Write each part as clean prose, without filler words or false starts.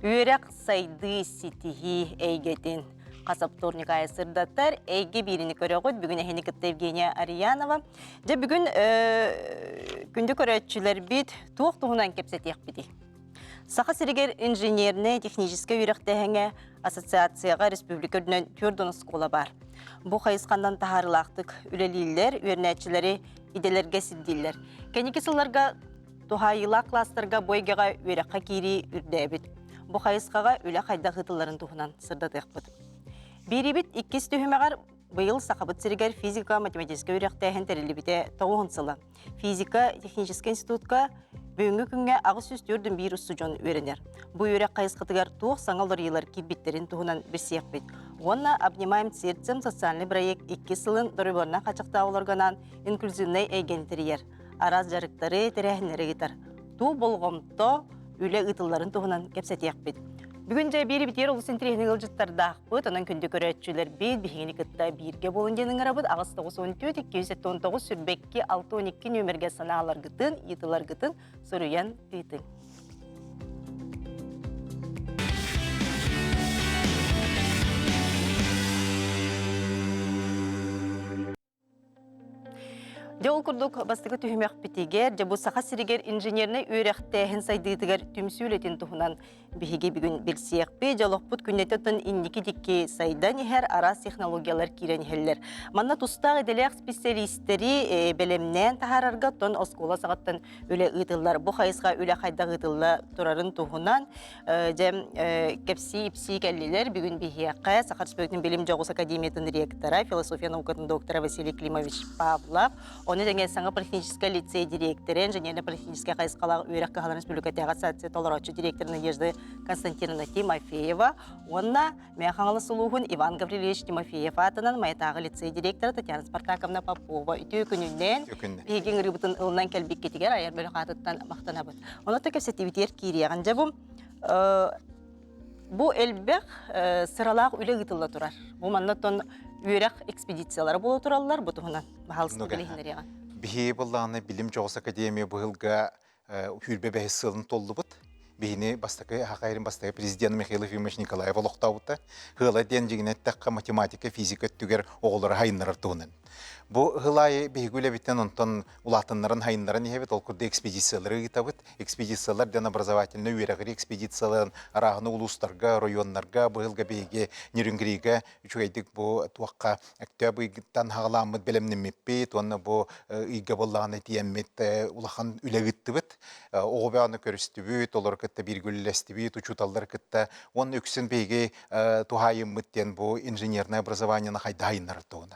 Үйрек сайды ситихи эйгетин. Қасап Торникая сырдаттар, әйге біріні көрі ғыд, бүгін әхені кітті Евгения Арьянова. Де бүгін күнді көрәтшілер бит туық-туғынан кепсетек біді. Сақа сірігер инженеріне техническе үйректәңе ассоциацияға республика үрінен түрдіні скола бар. Бұл қайысқандан тахарылақтық үлелейлер, үйернәтшілері иделерге сілдейлер. Кәнекі сылларға тухайыла кластарға бойгаға үйрекқа кейрі үрдәбіт. Бұл қайысқаға үлі қайда ғытыларын туғынан сырдатық бұд. Беребет 2 түйімеғар бұйыл сақабыт сірігер физика-математическа үйректәйін тәрелі біте тауғын сылы. Физика-техническа институтқа бүйінгі күнге ағыс үстірдің бір ұсы жон өрінер. Бұл үйрек қайысқытығар туық саңалыр елар кирбиттерін туғынан бір сияқ бет. Онна «Обнимаем сердцем» социальный проект 2 сылын дұрыборына қачықта оларғанан инклюзивный әйгентериер. Араз жарықтары тәрәхінлері кетар. Ту болғымто үлі ұтыларын туғынан кепсетек бет. Бүгін жай бері бітер олыс интерегінің ұлжыттарды ақпыт, онан күнді көрәтшілер бет, бігені күтті бірге болын денің арабыт, ағыз 9-14-219 сүрбекке 6-12 нөмерге санағалар ғытын, етілар ғытын, сұрыян ғытын. Жол күрдік бастығы түйімек бітегер, жабу сақа сірігер инженеріне үйректәйін сайдығытығар түмсүйлетін тұхынан бігеге бүгін білсек бе, жолық бұд күннететін иннекі декке сайдан ехер арас технологиялар керен ехелер. Манна тұстағы еделек специалистері бәлемнен тахарарға тон оскола сағаттан өлі ұйтылар. Бұл қайысқа өлі қайда ұйтылы тұрарын тұхынан кәпси кәлілер бүгін бігеққа Сақар Республикасының Білім Жоғыс Академиятын ректора, философия наукатын доктора Василий Климович Павлов, оны және саңа политехнический лицей директоры, инженерно-политехнический қайысқалағы үйрек қағалар республикатяға ассоциация толыраушы директорының ежді Константиновна Тимофеева, онна Мяхаңылы Сулуғын Иван Гаврилович Тимофеев атынан майытағы лицей директоры Татьяна Спартаковна Попова. Үті күнінен бейген рыбытын ұлынан кәлбек кетігер аяр бөлі қатыттан мақтана бұд. Оны да көпсетевітер кейрияған жабым. Бұл әлбәқ сыралақ үлі ғытылы тұрар. Бұл маннаттан үйрек экспедициялары болу тұралылар бұтығынан бағалысты білігіндер еған. Бихи болланы Білім Жоғыс Академия бұғылға хүрбе бәйі сылын толды бұд. Бейіні Хақайрын бастығы президент Михаил Ефимович Николаев олықтауыты. Ғылай ден жегін әттіққа математика, физика өттігер оғылары хайынлары туынын. Бұл ғылай бейгілі біттен онтан ұлатынларын хайынларын ехебет, ол күрді экспедициялары ғытабыд. Экспедициялар ден образовательны үйрәғірі экспедицияларын арағыны ұлыстарға, районларға, бұғылға бейге, нерінгіріге, үшігайдік бұл туаққа әкті бұйгіттан ғаламыд білімнімеппет, оны бұл үйге болағаны тиеммет ұлақан үләгітті біт, оғыбағаны көрісті біт, олар кітті біргілілесті біт, ұчуталдар кітті, оның өксін бейге туғайым біттен бұл инженерный образованияны қайда хайынлары туғына.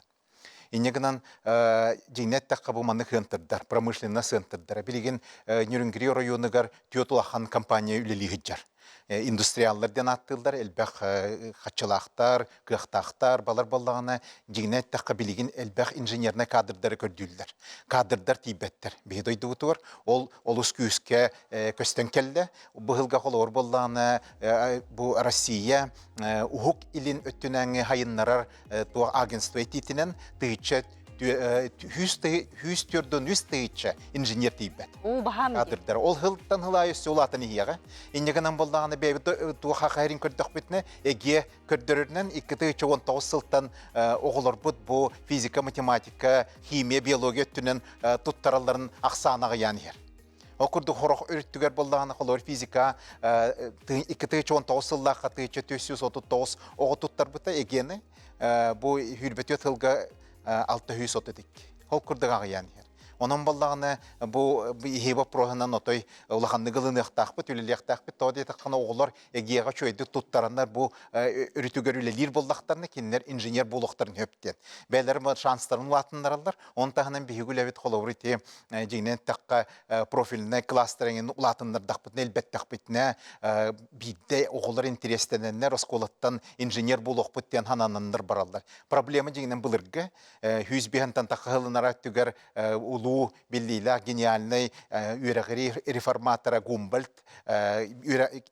Инегінен жейнет таққа бұлманы қынтырдар, промышленна сынтырдар. Білеген Нюрингри районыгар түйетулақан компания үлелігі жар. Индустриаллардан аттылдар, әлбәқ қатшылақтар, қықтақтар, балар болағына жейнет таққа білеген әлбәқ инженерна кадрдары көрділдер. Кадрдар тейбеттер. Бейдойды ұтуыр, ол ұс күйіске көстен келді. Бұғылға қолауыр болағына бұл Россия ұғық илін өттінәңі хайынларар туақ агентство ететінен түйітші хүз түрдің үз түйітші инженер тейбет. Кадрдар. Ол ғылттан ғылай өсі олатын егеға. Инегінен болағына бәйбі туға қайрын көрдіқ бітіне әге көрдірінен 2-19 сылттан оғылар бұд бұл физика, математика, химия, биология өттінен тұттараларын ақсанаға яны ер. Ол күрді қорық өрттігер болағына қолар физика 2-19 сыллаққа 2-339 оғы тұттар бұта егені бұл хүрбет өтілгі 600 отыдық. Ол күрді ғағы яны ер. Onun ballağına bu heba prohana notoy ulağanlı gılınıqtaq bit, üleliyaqtaq bit, toğda etaqana oğullar egeyağa çöyді tuttaranlar bu ürütügör ülelir bollaqtarını kendiler inженер boluqtarını höpten. Bəylərim şanslarını ulatınlarallar, onun tağının bihigül evit qolavur eti jeynen taqqa profiline klasterinin ulatınlardaq bit, elbettaq bitine bidde oğullar intereslenenler oskolattan inженер boluq bitten hanananlar barallar. Problemi jeynen bılırgı, hüzbihantan taqqa hılınara tügər ulu ту биллила гениальный үерэгери реформатора Гумбольд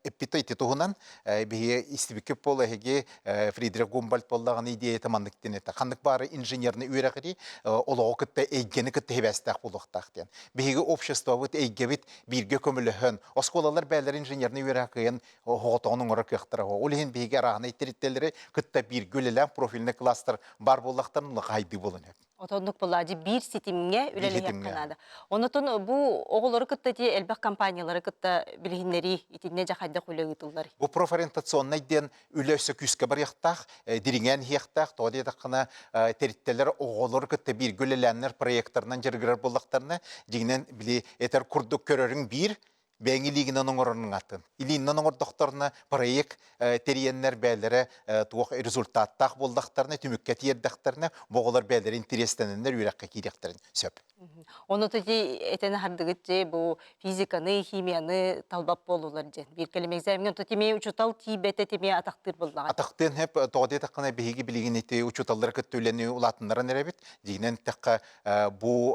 эппитой титугунан бие истибикке полэге Фридрих Гумбольд боллаган идея таманныктен это ханнык бары инженерный үерэгери олоо кытта эйгени кытта хебестак булуктактен биге общество вот эйгебит бирге көмөлөһөн осколалар бәлер инженерный үерэген хоготонун ора кыктыра олин биге рахны итерителери кытта биргөлелән профильный кластер бар буллактан лыгайды болун. Отоннук булажы бир ситимге үлеле якканада. Онотон бу оголору кытта ти элбек компаниялары кытта билгиннери итинне жахайда кулегитуллар. Бу профориентационный ден үлөсө күскө бар яктах, диринген яктах, тоди такына территориялар оголор кытта бир гөлеләннер проекттарынан жергер буллактарны дигенен били этер курдук көрөрүң бир бәңилигинен оңорының атын. Илиннен оңор докторына проект териеннер бәлері туық результаттақ болдақтарына, түмікке тиердақтарына, боғылар бәлері интерестенендер үйраққа кейдектерін сөп. Оны төти этені хардығытчы бұл физиканы, химияны талбап болулар жен. Bir kelime egzamingen төтеме учутал тибете теме атақтыр болдаған. Атақтын хеп тоғды таққына бейгі білген еті учуталдар күттөлені улатындарын әребет. Дегінен таққа бұл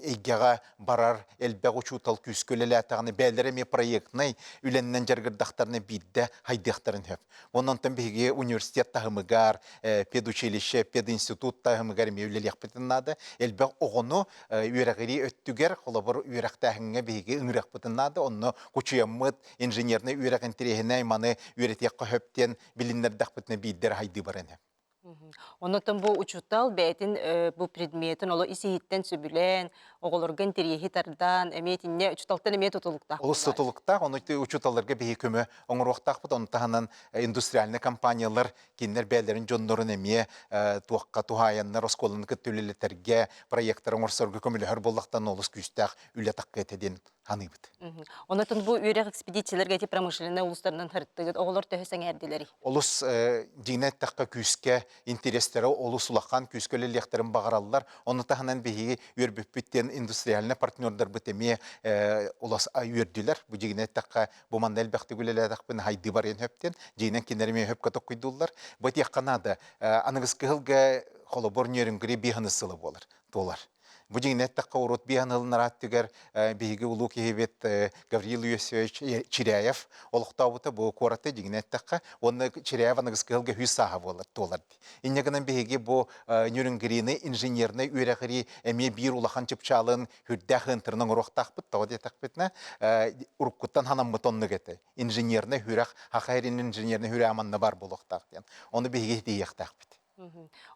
егеға барар әлбәқ учутал күскөлелі атағаны бәлереме проектный үленнен жергірдақтарына бидді хайдықтарын хеп. Оннан бейгі университет тағымығар, педучилище, пединститут тағымығар меулелек бітіннады. Әлбәқ оғыны үйрәғiri өттігер, қолабыр үйрәқтәхіңе бейгі үңірәқ бітіннады. Онны күчияммыд инженерный үйрәғін тірехіне маны үйрәтеққа хөптен біліннердақ бітіне биддер хайды барын хеп. Онотон бу учутал бәтин бу предметин оло исихиттен сүбүлен, оголорган тирихи тардан, эметинне учуталтан эмет тутулукта. Олыс тутулукта, оны учуталарга бейі көмі оңыруақтақ бұд, оны тағынан индустриальный компаниялар кеннер бәлерін жонларын әме туаққа тухаяннар осколын күттөлелетерге проекттар оңырсорғы көмілі боллақтан олыс күстәқ үлі таққа етеден ханыбыд. Онотон бу үйрек экспедицияларга эти промышленный улустарынан хырттыгыт, оголор төһөсәң әрдилери. Олыс дигнет таққа күске интерестері олыс улақан күскөлі лектерін бағаралылар, оны тағынан бейі өрбіппеттен индустриальный партнердар бітеме олас үйерділер. Бұ дигнет таққа бұ манда әлбәқті көлелі тақпын хайды бар ен хөптен, дигнен кенеріме хөпқа тоққойдулар. Бұ тияққанады, аныңыз кығылға қолы нөрінгірі бейхінісілі болар. Бу дигнет таққа урут биянылын раттыгар биги улук ебет Гавриил Юсевич Чиряев олуқтауыты бу кораты дигнет таққа оны Чиряев анығыз кылга хүсаға болар. Иннегінен биги бу нюрингерины инженерны үйрәғiri әме бир улахан чыпчалын хүрдәхін тырның ұруқтақпыт, тауды тақпытна ұрыққыттан ханаммытонны кеті. Инженерны хүрәқ, хақайрин инженерны хүрә аманны бар болуқтақ. Оны биги дейіқтақпыт.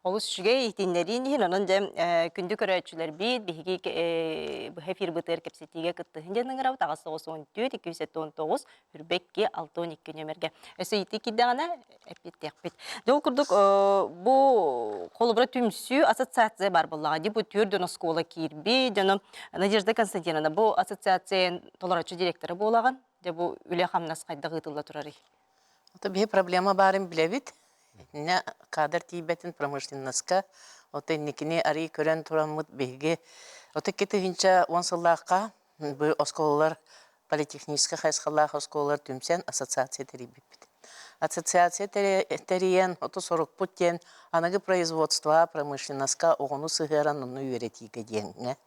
Олус шүгей ихтиннерин хин онон жем күндү көрөчүлөр бит биги бу хефир бытыр кепсетиге кыттыгын жаныңырау тагасы 94 219 үрбекке 612 нөмерге. Өсөйти киддагана эпиттекпит. Жол курдук бу колубра түмсү ассоциация бар буллага ди бу түрдөн школа кирби жана Надежда Константиновна бу ассоциация толорочу директору болаган. Же бу үле хамнас кайда гытылла турары. Это бе проблема барын билебит. Не кадр тибетин промышленностка, оте никине ари көрен турамыт беге. Оте кете хинча 10 сыллакка бу осколалар политехнический хайскаллах осколалар түмсен ассоциация терибит. Ассоциация териен 40 путен анагы производства промышленностка огону сыгыран onu үйретиге денге.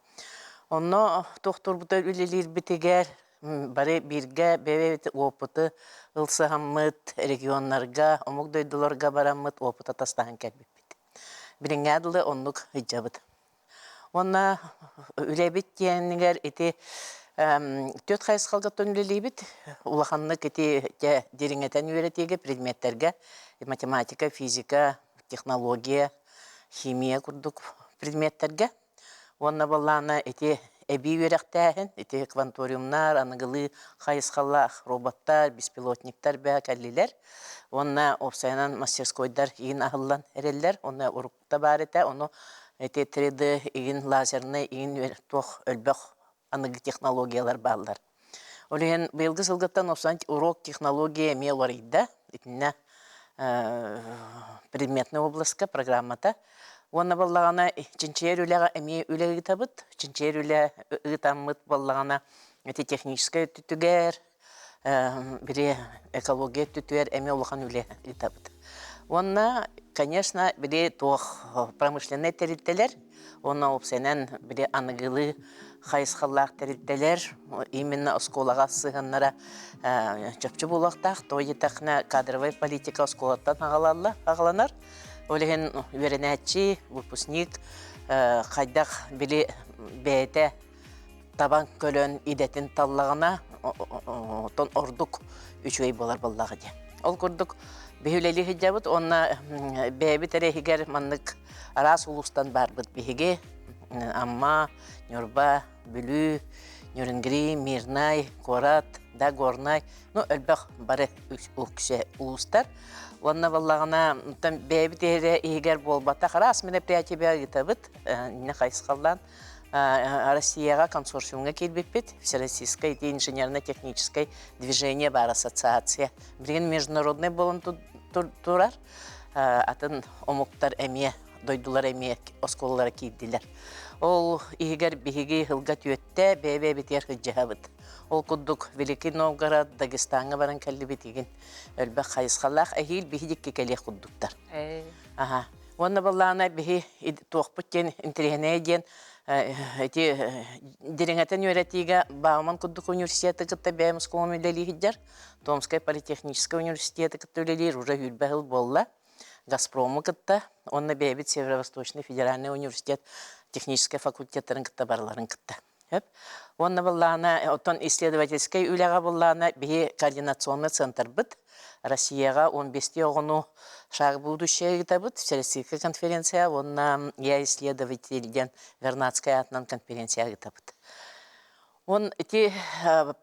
Онно тохтур бутар үлелер битегер бары бирге бебет опыты ылсыгаммыт регионнарга омугдойдуларга бараммыт опыта тастахан келбеппит. Бириңадылы оннук хыджабыт. Онна үлебит тиеннигер эти төт хайскалга төнлелебит улаханнык эти дириңетен үйретеге предметтерге математика, физика, технология, химия курдук предметтерге. Онна баллана эти эби үйректәһен, эти кванториумнар, анығылы хайысқаллах, роботтар, беспилотниктар бә кәллилер. Онна опсайынан мастерскойдар иін ағылан әрелер, онна урукта бар еті, оны эти 3D иін лазерны, иін тоқ өлбәқ анығы технологиялар бағылар. Олеген бұйылғы сылғыттан опсан урок технология мелор иді, итіне предметный областка программата. Онна баллагана чинчер үлега эми үлеги табыт, чинчер үле ытаммыт баллагана эти техническое түтүгер, бире экология түтүер эми улахан үле табыт. Онна конечно, бири туох промышленный территориялар, оны опсенен бири аныгылы хайысхаллах территориялар, именно осколага сыганнара чөпчү булактах, тойытахна кадровая политика осколаттан агаланар. Олеген веренәтчи, выпускник, хайдах бири бәйте табан көлөн идетин таллагана тон ордук үчөй болар боллага де. Ол курдук беһүлели хиҗабыт, онна бәйби терехигер маннык арас улустан барбыт биһиге, амма, нюрба, бүлү, нюренгри, мирнай, корат, да горнай, ну элбах бары үксе улустар. Онна боллагана бәйби терехигер болбата арас мероприятие бәгитабыт, не хайсхалдан Россияга консорциумга келбеппет, Всероссийское инженерно-техническое движение бар ассоциация. Билген международный болын турар, атын омуктар әме, дойдулар әме осколалары кейдилер. Ол игер биһиги хылга түйетте бәбе битер хыджабыт. Ол куддук Великий Новгород, Дагестанга баран кәллибет иген. Өлбә хайысхаллах әһил биһидикке кәлех куддуктар. Ага. Онна баллана биһи туохпуттен интерегенеден эти директен юрятига Бауман куддук университеты кытта бәм сколы лилихиджар, Томская политехническая университеты кытта лили уже юлбахыл болла, Газпрому кытта, онна бәбит Северо-Восточный федеральный университет технический факультеттарын кытта барларын кытта. Онна баллана оттон исследовательский үләгә баллана биһи координационный центр бит. Россияга 15 оғыну шаг будущее гитабыт, Всероссийская конференция, онна я исследователь Вернадская атнан конференция гитабыт. Он эти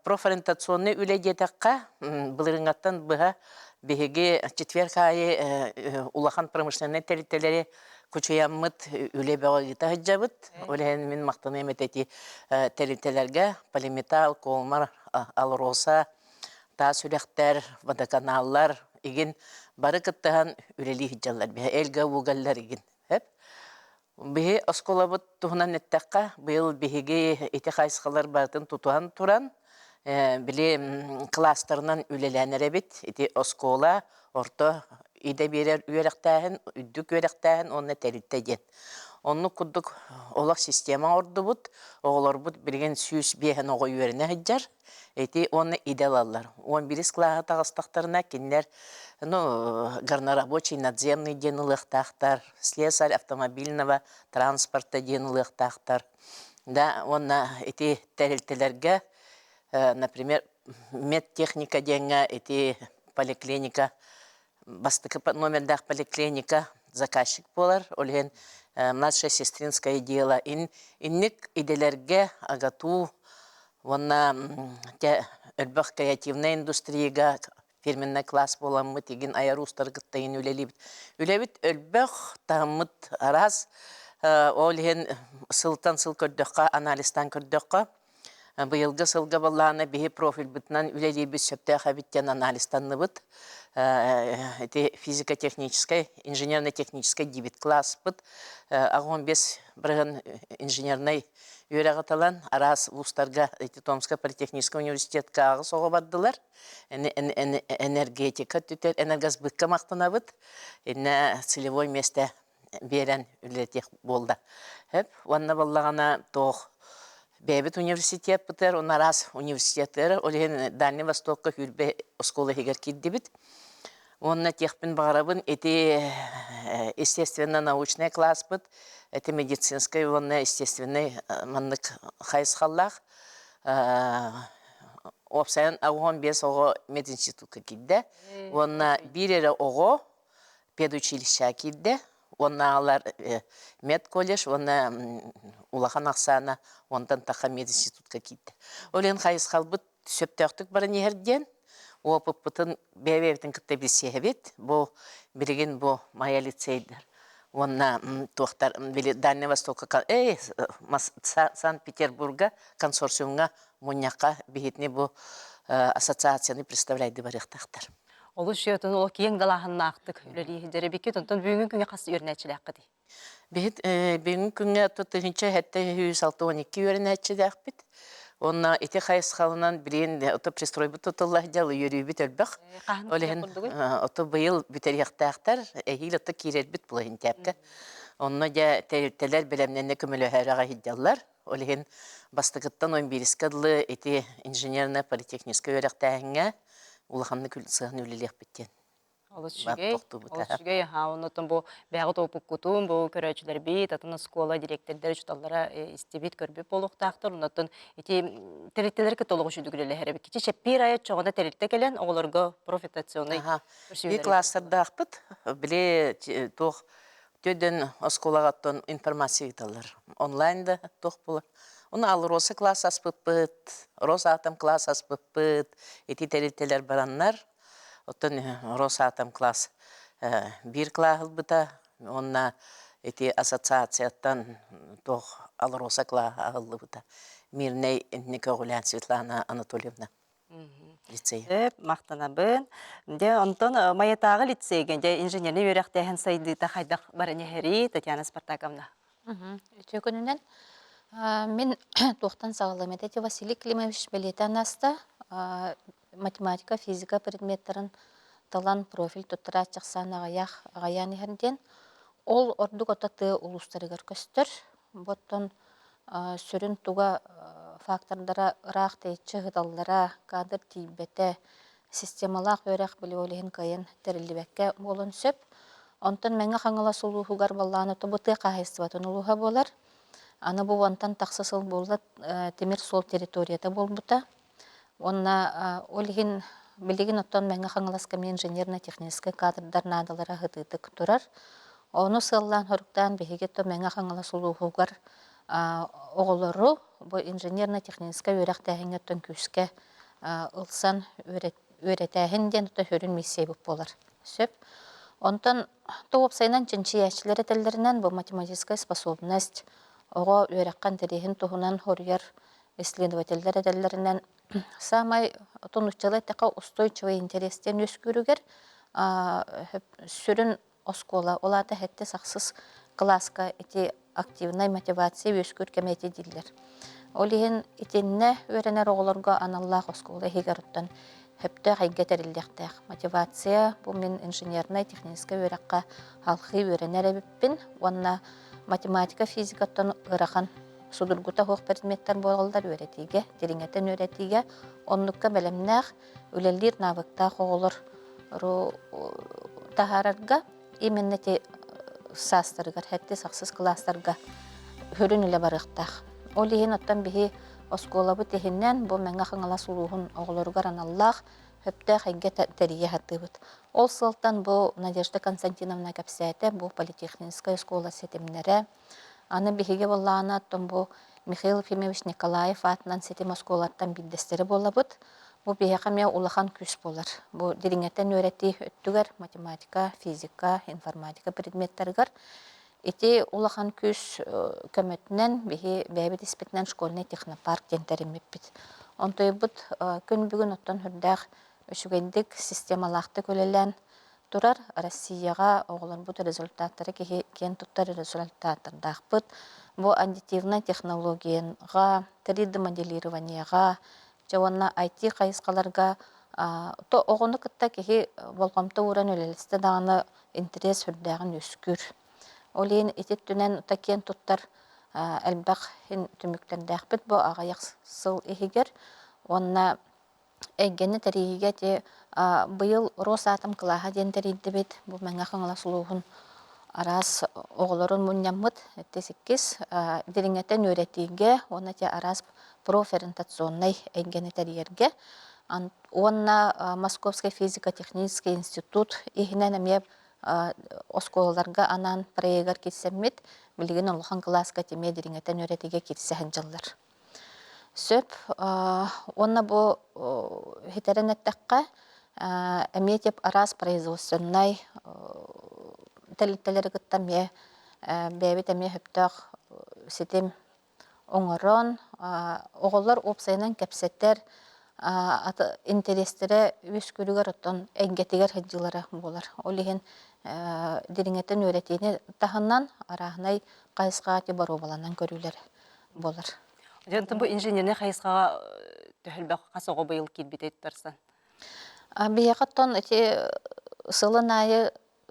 профориентационный үләдетаққа былырыңаттан бұға беге четверг айы улахан промышленный территориялары күчеяммыт үле бәға гита хыджабыт. Олеген мен мақтаны емет эти территорияларға полиметал, колмар, алроса, тас үләқтер, водоканаллар, еген бары кыттыған үлелі хиджалар, әлгі уғаллар еген. Бихи осколабыт туғынан әттәққа, бұл бихиге еті қайсықалар бартын тұтуған тұран, біле кластерынан үлеләнер әбет, еті оскола, орта иде берер үйеректәхін, үддік үйеректәхін, оны тәріттәден. Оны күддік олақ система орды бұд, оғылар бұд білген сүйіс бейхін оғы үйеріне хыджар, эти оны идеалалар. 11 класса тағыстақтарына кенлер горнорабочий надземный денылық тақтар, слесарь автомобильного транспорта денылық тақтар. Да, оны эти тәрелтелерге, например, медтехника денге, эти поликлиника, бастықы номердақ поликлиника заказчик болар, олген младшее сестринское дело. Инник иделерге агату Вона әлбәқ креативная индустрияға фирменный класс боламы теген айарустар гыттайын үлелебет. Үлебет әлбәқ тағымыт араз, олген сылтан сыл көрдіққа, анализтан көрдіққа. Бұйылғы сылға балланы бейі профиль бұтынан үлелебет сөпті әқабеттен анализтанны бұт. Физико-технической, инженерно-технической дебет класс бұт. Ағын бес бірғын инженерный Юрагаталан арас вустарга Томская политехническая университетка ағыз оғы бардылар. Энергетика түтер, энергосбытка мақтанабыт. Целевой месте берен үлетек болды. Онна боллағана тоқ бәбіт университет бұтыр, он арас университеттері, олеген Дальний Востокқа хүрбе осколы хегер кеддебіт. Онна техпін бағарабын, эти естественно-научный класс бұт. Это медицинское, онна естественный маннык хайсхаллах. Опсайын ағуан бес оғы мединститутқа кидді. Онна бірері оғы педучилища кидді. Онна алар медколледж, онна улахан ақсана, ондан тақа мединститутқа кидді. Олен хайсхалбыт сөптіқтік барын ерден. Опып бұтын бәйбәбітін күтті білсейбет. Бұл білген бұл майя лицейдер. Онна туақтар Дальний Востокқа, Санкт-Петербурга консорциумға мұнияқа бейетіне бұл ассоциацияны представляйды барықтақтар. Олы шүйетін ол кейін далағынна ақтық үлелі дәрі бекет, онтан бүгінгі күнге қасы өрінәтшілі аққы дей? Бүгінгі күнге тұттығынша әтті 106-12 өрінәтшілі ақпет. Онна ити хайс халынан бірен ото пристройбы тутуллах дел юрюбит өлбөх. Каһын Олеген ото быйыл бүтерияқтақтар эхил ото кирербит булайын тәпке. Онно да телер белемненне көмөлөһөрага хиддаллар. Олеген бастыгыттан 11 кыдлы ити инженерно-политехнический өрөктәһиңә улаханны күлсәһен үлелек биттен. Олысчугей, онотон бу бәгыт опук кутун, бу көрәчүләр бит, атын школа директорлары чуталлара истебит көрбүп болуктактыр. Онотон ити тереттелер ке толугу жүдүгүлеле хәрәбе. Кичи шеппир ая чогында теретте келен оголорго профитационный. Би класстарда акпыт, биле тох төдөн школага информация италар. Онлайнда тох булар. Оны ал Роса класс аспыппыт, Росатом класс аспыппыт, ити тереттелер бараннар. Оттон Росатом класс бир класс быта, онна эти ассоциацияттан тох ал Роса класс агылды быта. Мирней Николаевна Светлана Анатольевна. Лицей. Мактанабын. Де онтон маятагы лицейген, де инженерный өрөктәһен сайдыта хайдак барыны хәри Татьяна Спартаковна. Өтөкөнүнөн мен тоқтан сағылым әдеті Василий Климович Белетан аста математика, физика предметтерін талан профиль тұттыра чықсан ағаян ерден. Ол ордық отаты ұлыстарығыр көстір. Боттон сүрін туға фактордара рақ тейтші ғыдалдара кадр тейбеті системалақ өрәқ білі олығын қайын тәрілібәкке болын сөп. Онтан мәңі қаңыла сұлуғығар балланы тұбыты қағайыстыбатын ұлыға болар. Аны бұл онтан тақсысыл болды темір сол территорията болбыта. Онна олығын білігін оттан мәңі қаңыласқа мен инженерно-технический кадрдар надалара ғытытық тұрар. Оны сыллан хорықтан бігігетті мәңі қаңыла сұлуғығар оғылыру бұл инженерно-технический өрәқтәхін өттен күске ұлсан өретәхін ден ұта хөрін миссия бұп болар. Сөп. Онтан тоғып сайынан чынчы яшчілер әтелдерінен бұл математическая способность оға өрәққан тәрехін тұғынан хорияр исследовательдер әтелдерінен самай тонуччалы тәқа устойчивый интерестен өскүрігер сүрін оскола олаты хәтті сақсыз класска эти активной мотивация өскүр кәмәйті дилер. Олиһин итинне өренер оғыларға аналлах оскола хигаруттан хөпті қайға тәрілдіқтәқ. Мотивация бұл мен инженерный технический өрәққа халқы өренер әбіппін. Онна математика, физикаттан ұрақан судыргута хоқ предметтер болғалдар өретіге, тереңеттен өретіге, онлыққа бәлемнәқ өлелдер навықтақ оғылыр тахарарға, именно те састырғар, хәтті сақсыз кластарға хүрін үлі барықтақ. Олиһин оттан бігі осколабы техиннен бұл мәңі қаңала сұлуғын оғылырғар аналлақ хөпті қайға тәрие хаттыбыт. Ол сылтан бұл Надежда Константиновна кәпсәті, бұл политехническая школа сетімнері. Аны бігі боллағына аттын бұл Михаил Ефимович Николаев атынан сетім осколаттан білдестері болабыт. Бұл бігі қамия улахан күс болар. Бұл деріңеттен өреті өттігер математика, физика, информатика предметтергер. Ити улахан күс көмөтінен бігі бәйбет іспетінен школьный технопарк тентеріміп біт. Онтой бұд күн бүгін оттан хүрдәқ үшігендік системалақты көлелен тұрар Россияға оғылар бұд результаттары кен тұттары результаттардақ бұд. Бұл аддитивный технологияға, 3D моделированияға, жауанна IT қайысқаларға оғыны күтті кеге болғамты ұран өлелісті дағаны интерес хүрдәғын өскүр. Олейін етет түнен ұтакен тұттар әлбәқ түміктердәқ біт бұл ағаяқ сыл егер. Онна әйгені тәрейге де бұйыл Росатом қылаға ден тәрейді бет. Бұл мәңі қаңыла сұлуғын арас оғылырын мұнямыд. Тесіккес деріңеттен өретіге, оны те арас профориентационный әйгені тәрейерге. Онна Московский физико-технический институт егінен әмеп осколаларға анан проегар кетсеммет, білген олған класска теме деріңеттен өретіге кетсәхін жылдар. Сөп, онна бұл хетерен әттәққа әметеп арас производственной тәліттелері күттен бәйбет әме хөптақ сетем оңырын, оғылар опсайынан кәпсеттер интерестері өскүрігер оттан әңгетігер хәджілері болар. Олеген деріңеттен өретейіне тағынан арағынай қайысқа ати бару баланан көрілер болар. Жантын бу инженерне хайысқаға төхілбәқ қасоғы бұйыл келбетет тарсан. Бияқаттан эти сылын айы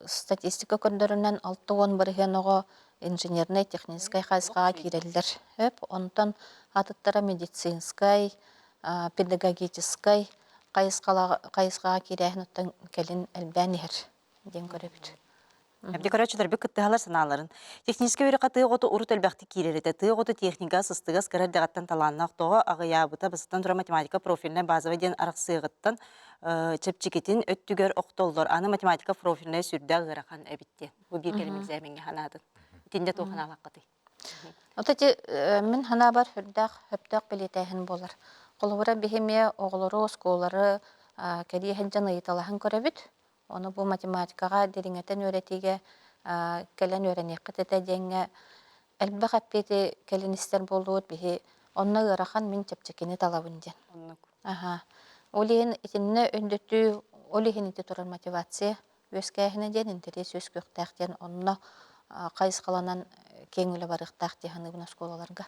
статистика көндөрүнөн 6-10 барыхеного инженерный технической хайысқаға кирелдер. Онтан атыттара медицинской, педагогической хайысқаға кирәхін оттан келін әлбән ехер ден көребір. Әбді көрәтшілер бі күттіғалар саналарын. Техническа өрі қатығы ғоты ұрыт әлбәқті кирелеті, тығы ғоты техника сыстығыз кірар дағаттан таланнақ тоғы ағыябыта басыттан тұра математика профиліне базовый ден арықсығыттан чепчекетін өттігер оқтолдыр. Аны математика профиліне сүрді ғырақан әбітте. Бұл бір келіміз әменге ханадын. Тенде тоғын алаққаты. Отати мен хана бар хүрдәк хөптәк билетәһен болар. Қолыбыра бихемия оғылары, осколары кәдиәһен жаны италаһын көрәбит. Оны бу математикаға дереңетен өретиге кәлен өрәнеққы тәтәдеңе әлбә қаппеті кәленістер болуыд бихи. Онна ғырахан мен чепчекені талабын ден. Олиһин итинне өндөтүү, олиһин ити турар мотивация өскәһіне ден интерес өз көқтәқтен онна қайысқаланан кеңілі барықтақ деханы бұна школаларға.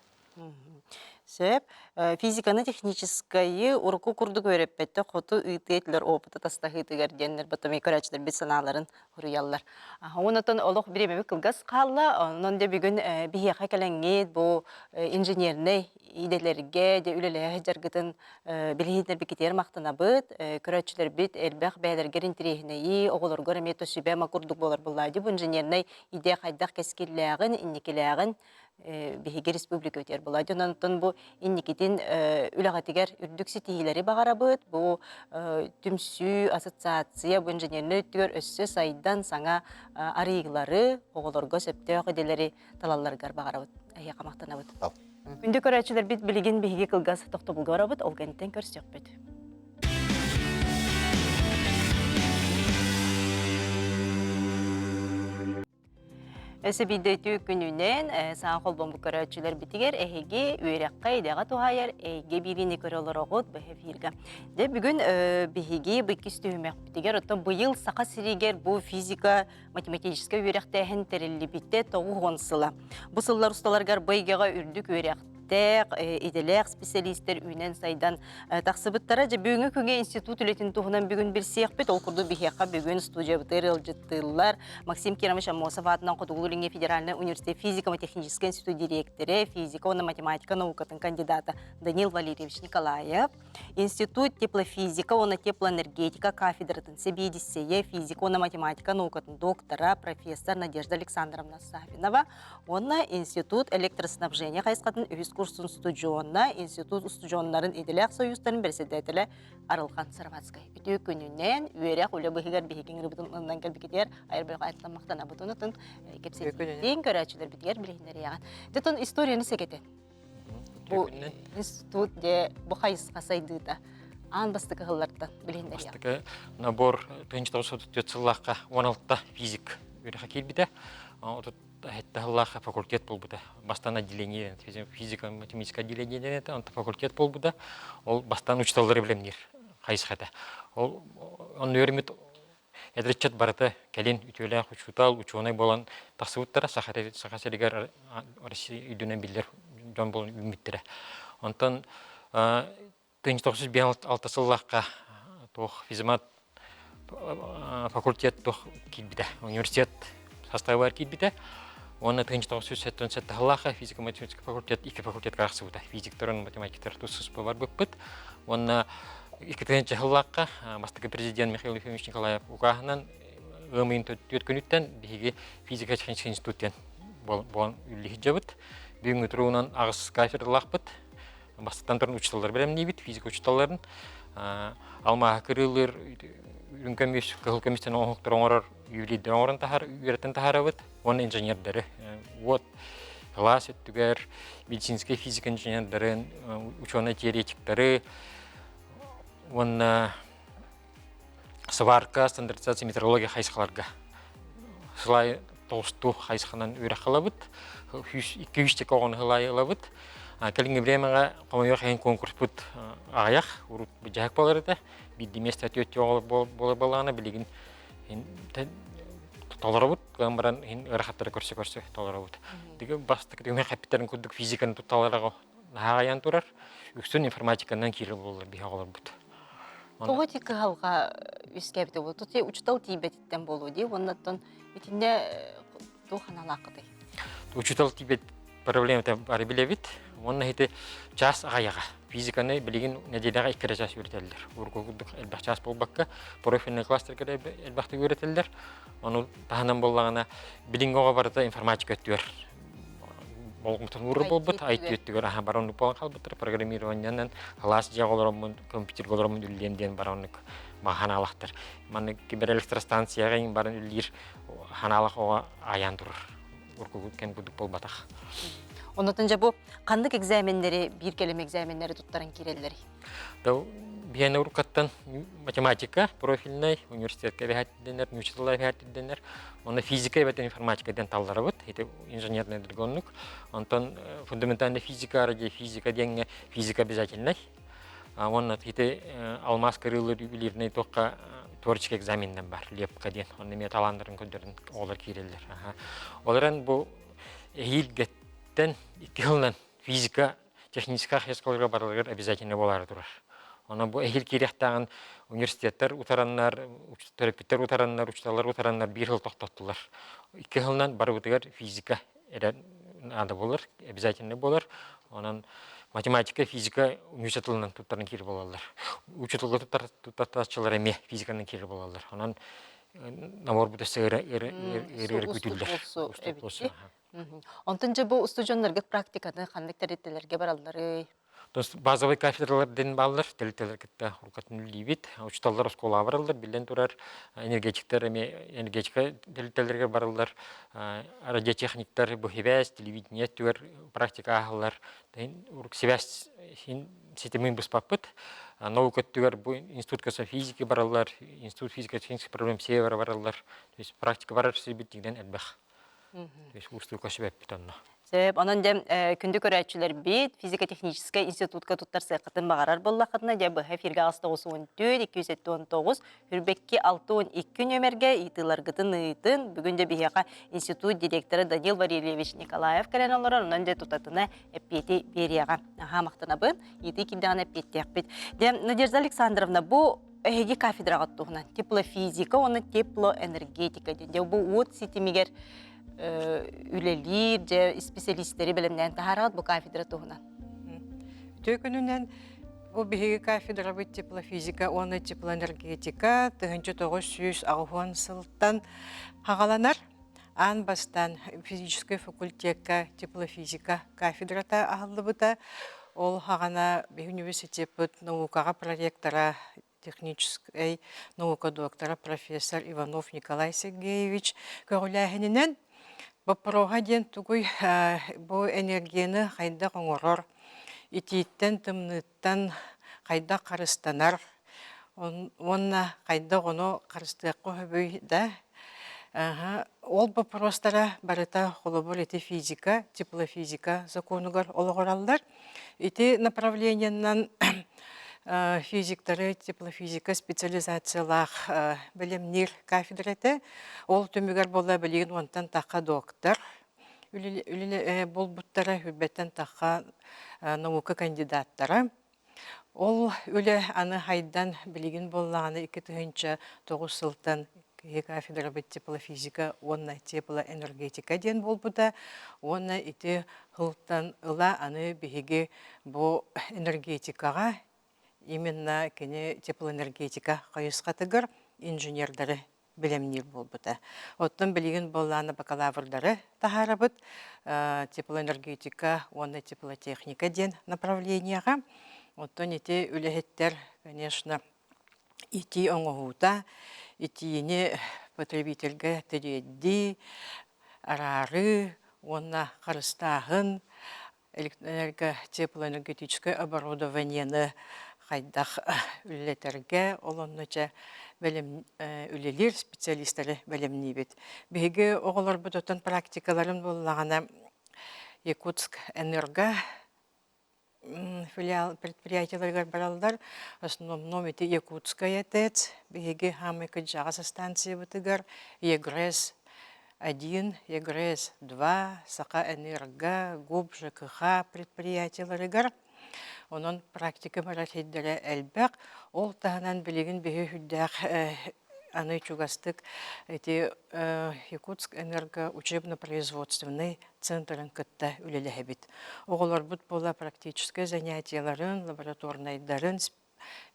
Сөп, физиканы техническайы урку курдук өреппетті қоту үйтетлер опыты тастағы үйтігерденлер, бұтымай көрәчілер бет саналарын ұруялар. Онытын олық біремемі кылгас қалла, онын де бүгін бейеқа кәләңгет бұл инженеріне иделерге де үлелеге жаргытын білгейтер бекетер мақтына бұд, көрәчілер бет әлбәқ бәлергер интерегінеyi, оғылыр көрі мето сүбе мақұрдық болар бұлайды, бұл инженеріне иде қайдақ кәскерләғін, иннекеләғін беге республика өтер болады. Онын бұл инникетін үлағатығар үрдік сетейлері бағара бұд, бұл түмсі ассоциация бұл инженеріне өттігер өссі сайдан саңа арыйғылары, оғылырға сөпті өқеделері талаларғар бағара бұд, әйе қамақтана бұд. Үнді көрәтшілер бит білген беге қылғас тоқты бұлғара бұд, ол кәнттен көрсек бұд. Өсі бейдеті күнінен саң қолбон бұл көрәтшілер бітігер әйге өйрәққа едеға туғайар әйге біріне көрі олар оғыд бұхы фирға. Де бүгін бейге бұйкес түйімек бітігер, оттан бұйыл сақа сірегер бұл физика математическа өйрәқтәхін тәрелі бітті тоғы ғонсыла. Бұл сыллар ұсталарғар бұйгеға үрдік өйрәқті иделек специалисттер үйнен сайдан тақсыбыттара же бүгінгі күнге институт үлетін туғынан бүгін бір сияқпет ол күрді бігеқа бүгін студия бұтыр ылжыттылар Максим Керамыш Амосов атынан Қотуғылырыңе Федеральный университет физико-технический институт директоры, физика, математика, наукатын кандидата Данил Валерьевич Николаев, институт теплофизика, теплоэнергетика, кафедратын Себедисея, физика, математика, наукатын доктора, профессор Надежда Александровна Сафинова, институт электроснабжения қайсқатын курсын студионна, институт студионнарын иделек союзтарын председателі Арылхан Сарватскай. Үтіу күнінен үйерек үлі бұхигер бігігеңір бұтын ұндан кәлбекетер, айырбайға айтламақтана бұтынытын кепсетен көрәтшілер бітігер білігінер яған. Детон историяны секетен. Бұл институт де бұқайысқа сайдыда. Ан бастықы ғыллардан білігінер яған. Бастықы набор 1934 жыллаққа 16-та физик үйреқа келбіді. Это факультет полбуда. Бастан отделение физика, математика отделение это факультет полбуда. Ол бастан учталдары билемнер. Хайсхата. Он өрмит эдречет барата келин үтөлө учутал учуной болан тасыуттара сахасеригер Россия үйдөнөн билер жон болон үмүттер. Онтон 1956 жыллакка тох физмат факультет тох килбиде. Университет составы килбиде. Он 1977 жыллакка физико-математика факультет, ике факультет караксыбыта. Физикторун, математиктер тусус бар быппыт. Он 2000 жыллакка бастыгы президент Михаил Ефимович Николаев укагынан ымын төткөнүттен биги физика-технический институттен болон үллихи жабыт. Бүгүнкү туруунан агыс кафедралакпыт. Бастыктан турун учталар беремнебит, физика учталарын. Алма кырылыр Үнкөмиш, кылкөмистен оңуктарыңорор юлидер оңорын тахар, үйреттен тахарабыт, он инженердері. Вот, класс өттігер, медицинский физика инженердері, ученый-теоретиктері, он сварка, стандартизация, метеорология хайсқаларға. Сылай толсту хайсқанан үйрек қалабыт, 200 оғын ғылай қалабыт. Кәлінгі времеға қомайық әйін конкурс бұд ағаяқ, ұрып бұджақ болар еді. Бидді месті өтті болы балағына білеген толары бұд, ғамбаран ұрақаттары көрсе толары бұд. Деге бастық дегеме қапиттерін күрдік физиканы тұтталарға нахагаян турар, үксүн информатиканан кири болар бихе олар бут. Тоғы тек халға үскәбді бұл. Тұте учтал тейбеттен болу дей, оннаттан бітінде тұханалақыдай. Учитал тибет проблемата бары билебит, онна хите час агаяга. Физиканы билеген неделяга 2 час үйрөтелдер. Ургугудук элбах час болбакка, профильный кластерге элбахты үйрөтелдер. Оны таханан боллагана билингога барда информатика өттүр. Болгумтан уру болбут, IT өттүгөр аха баронлук болгон калбыттыр. Программированиянан класс жагылармын, компьютер голармын үлденден баронлук маханалактыр. Маны киберэлектростанцияга барын үлдир ханалак ога аян турur. Ургугудкен будук болбатах. Оннатын жа бұл қандық экзаменлері, бір келем экзаменлері тұттарын керелері? Бияны уркаттан математика профильный университетке бәхәттеденер, нючылай бәхәттеденер. Оны физика и информатикадан таллары бұд, это инженерный драгонлук. Онтан фундаментальный физика, радиофизика денге физика обязательный. Оны алмаз кырылыр юбилирный тоққа творческий экзаменден бар, лепка ден. Оны металандырын көндерін олар керелер. Оларын бұл егілгеттен 2 жылдан физика, техническа хесколға барылығыр обязательно болары тұрар. Оны бұл егіл керектағын университеттер ұтараннар, терапевттер ұтараннар, учталар ұтараннар 1 жыл тоқтаттылар. 2 жылдан бары ұтығыр физика ады болар, обязательно болар. Онан математика, физика университетілінен тұттарын кері болалар. Учетылғы тұттатчылар әме физиканың кері болалар. Онан намор бұтысы ұры күтілдер. Онтын жа бұл ұстыжонларға практиканы қандық тәреттелерге баралары? Базовый кафедралар ден баллар, тәлеттелер кетті ұрқатын үлдейбет. Учталар оскола баралар, білден тұрар энергетиктер, энергетика тәлеттелерге баралар, радиотехниктар, бұхевәс, телевидение түгер практика ағылар. Севәс сетемін бұспаппыт. Наука түгер институт каса физики баралар, институт физико-технических проблем севера баралар. Практика барар сөйбеттігден әлбәқ. Усту кашыбәп бітанна. Онын дем күнді көрәтшілер бет физико-технический институтка туттар сәқытын бағарар боллақытына дем бұхай фирге 6-2-279 үрбекке 6-12 нөмерге итыларғытын ұйтын бүгінде бігеға институт директоры Данил Варильевич Николаев кәрен олар онын де тұтатына әппеті берияға мақтына бұн еті келдіған әппеті әппет. Дем Надежда Александровна бұл әйге кафедраға тұғынан теплофизика, оны теплоэнергетика ден. Бұл от сетемегер үлелер, специалисттері білімден тахарат бұл кафедра туғынан. Төкінінен бұл бігі кафедра бұл теплофизика, оны теплоэнергетика 1960 сылттан қағаланар. Ан бастан физический факультетка теплофизика кафедрата ағылы бұта. Ол қағана бігі университет бұд наукаға проректора технической наука доктора профессор Иванов Николай Сергеевич көріләхінінен Бапыроға ден түгій бұл энергияны қайда қоңырыр, итиеттен тымныттан қайда қарыстанар, онна қайда ғоны қарыстыққы өбөй да. Ол бапыростара барыта қолыбыр еті физика, теплофизика законыгар олығыралдар. Еті направлениянан физиктары, теплофизика специализациялақ білімнер кафедраты. Ол төмігер бола білеген онтан таққа доктор. Бұл бұттары үрбеттен таққа наука кандидаттары. Ол өлі аны хайдан білеген болағаны 2009 сылтан кафедра бет теплофизика, онна теплоэнергетика ден бол бұда. Онна ити ғылттан ұла аны бігеге бұл энергетикаға именно кене теплоэнергетика қайысқатығыр инженердары білемнер бол бұта. Оттан білеген боланы бакалаврдары тахарабыт теплоэнергетика, онна теплотехника ден направленияға. Оттан ити үлехеттер, конечно, ити оңығута, итиіне потребительге тедедді, арары, онна қарыстағын, теплоэнергетическое оборудованиені қайдақ үлелетерге, олонныча үлелер специалистері бәлемні бет. Беге оғылар бұдытын практикаларын болағана Якутск энерго филиал предприятиялар баралдар, основном это Якутская ТЭЦ, беге хамы кыджағасы станция бұтығар, ЕГРЭС 1, ЕГРС 2, Сақа Энерго, ГУБ, ЖКХ предприятияларыгар. Онон практика маратейдері әлбәк, ол тағынан білеген бейі хүддәқ аны чугастык эти Якутск энергоучебно-производственный центрын кытта үлеләһәбит. Оғылар бұд бола практический занятияларын, лабораторнайдарын,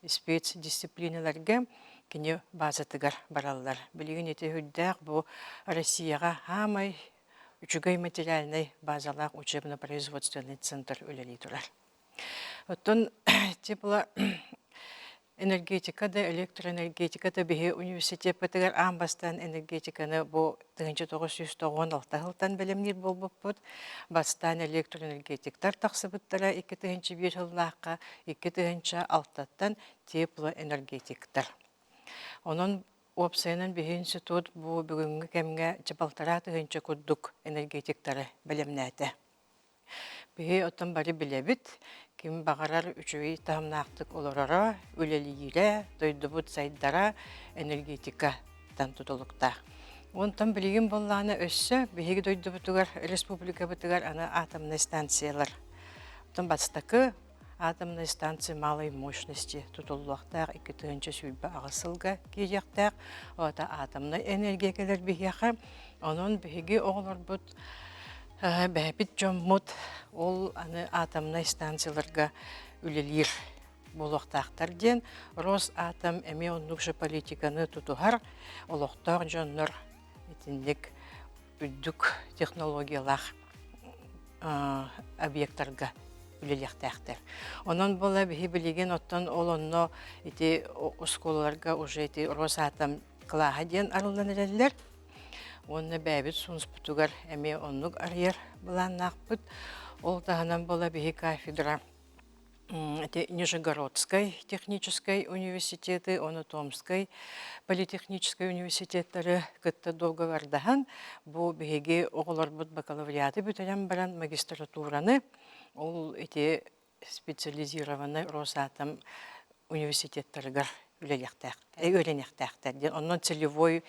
спецдисциплиналарга кене базатыгар бараллар. Білеген эти хүддәқ бұл Россияға хамай үчүгай материальный базалақ учебно-производственный центр үлелей тұрар. Оттон тепла энергетикада, электроэнергетикада бихе университет пытыгар амбастан энергетиканы бу 1996 жылдан белемнир болбуппут. Бастан электроэнергетиктар тақсыбыттара 2001 жыллаққа, 2006-тан теплоэнергетиктар. Онон опсайынан бихе институт бу бүгінгі кемге жапалтара 20 куддук энергетиктары белемнәті. Бихе оттан бары білебіт, ким бағарар үчөй тамнақтык олорора, үлелиире, дойдубут сайдара энергетика тан тутулукта. Онтан билеген болланы өссө, бихеги дойдубутугар республика бутугар аны атомный станциялар. Оттан батстакы атомный станция малой мощности тутулуктак 2-нче сүйбе агысылга киектак, ота атомный энергиялар бихеха, онон бихеги оглор бут бәбит жоммут ол аны атомный станцияларга үлелер болуқтақтар ден Росатом әме оннукшы политиканы тутухар олықтар жоннор етіндік үддік технологиялар объекттарға үлелектақтар. Онын бола бихи білеген оттан ол онно еті осколаларға уже еті Росатом қылаға ден арылданырелер. Онны бәбіт сунс бұтугар әме оннук арьер бұлан нақпыт. Ол тағынан бола бейі кафедра Нижегородской технической университеты, оны Томской политехнической университеттері кітті доғывардахан. Бұл бейге оғылар бұд бакалавриаты бүтәлен баран магистратураны. Ол еті специализированный Росатом университеттерігер өйренектәқтер. Онын целевой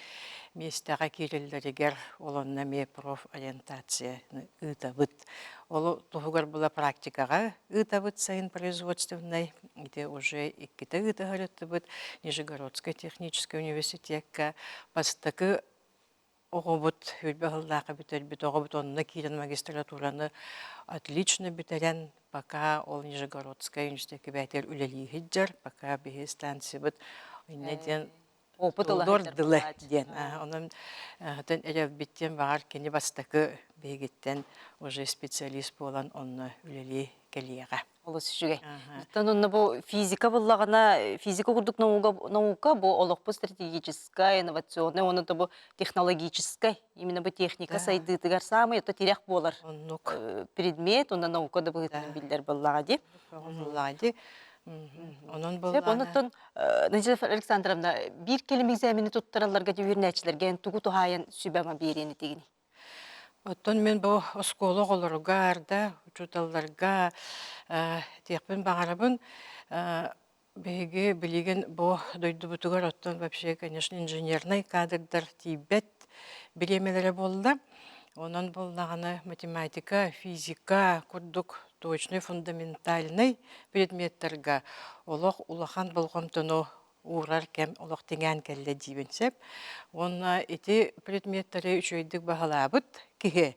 местаға керелдерігер олонна ме профориентацияны ұтабыт. Ол тұғығар бұла практикаға ұтабыт сайын производственной. Ите уже иккіті ұтығарытты бұд Нижегородской технической университетка бастықы оғыбыт үлбіғыллақы бітер-біт оғыбыт онына кейден магистратураны отлично бітерен, пока ол Нижегородская университетке бәйтер үлелі хиджар, пока бейі станция бұд ойнаден Улдор дылы ден. Onun әрәп биттен бағар кені бастықы бейгеттен уже специалист болан онны үлелі келияға. Олыс жүге. Онны бұл физика болағына, физика күрдік наука бұл олықпы стратегическая, инновационная, оны да бұл технологическая, именно бұл техника сайдытығар самы, это терек болар предмет, онна наука да бұғытын білдер болағады. Onun bolağına. Ondan Necdet Alexandrovna bir kelime egzamini tutturallarga jüvernäçilerge tugu tuhayan sübama bereni degini. Ondan men bu oskolu olaruga arda uçutallarga tekpen bağarabın bege bilegen bu doydu butugar ottan вообще конечно инженерный кадрдар тибет билемелери болду. Onun болнағаны математика, физика, курдук точный фундаментальный предметтерге олық улахан болғымтыну урар кем олық теңен кәлі дейбенсеп. Оны эти предметтері үшөйдік бағалабыт кеге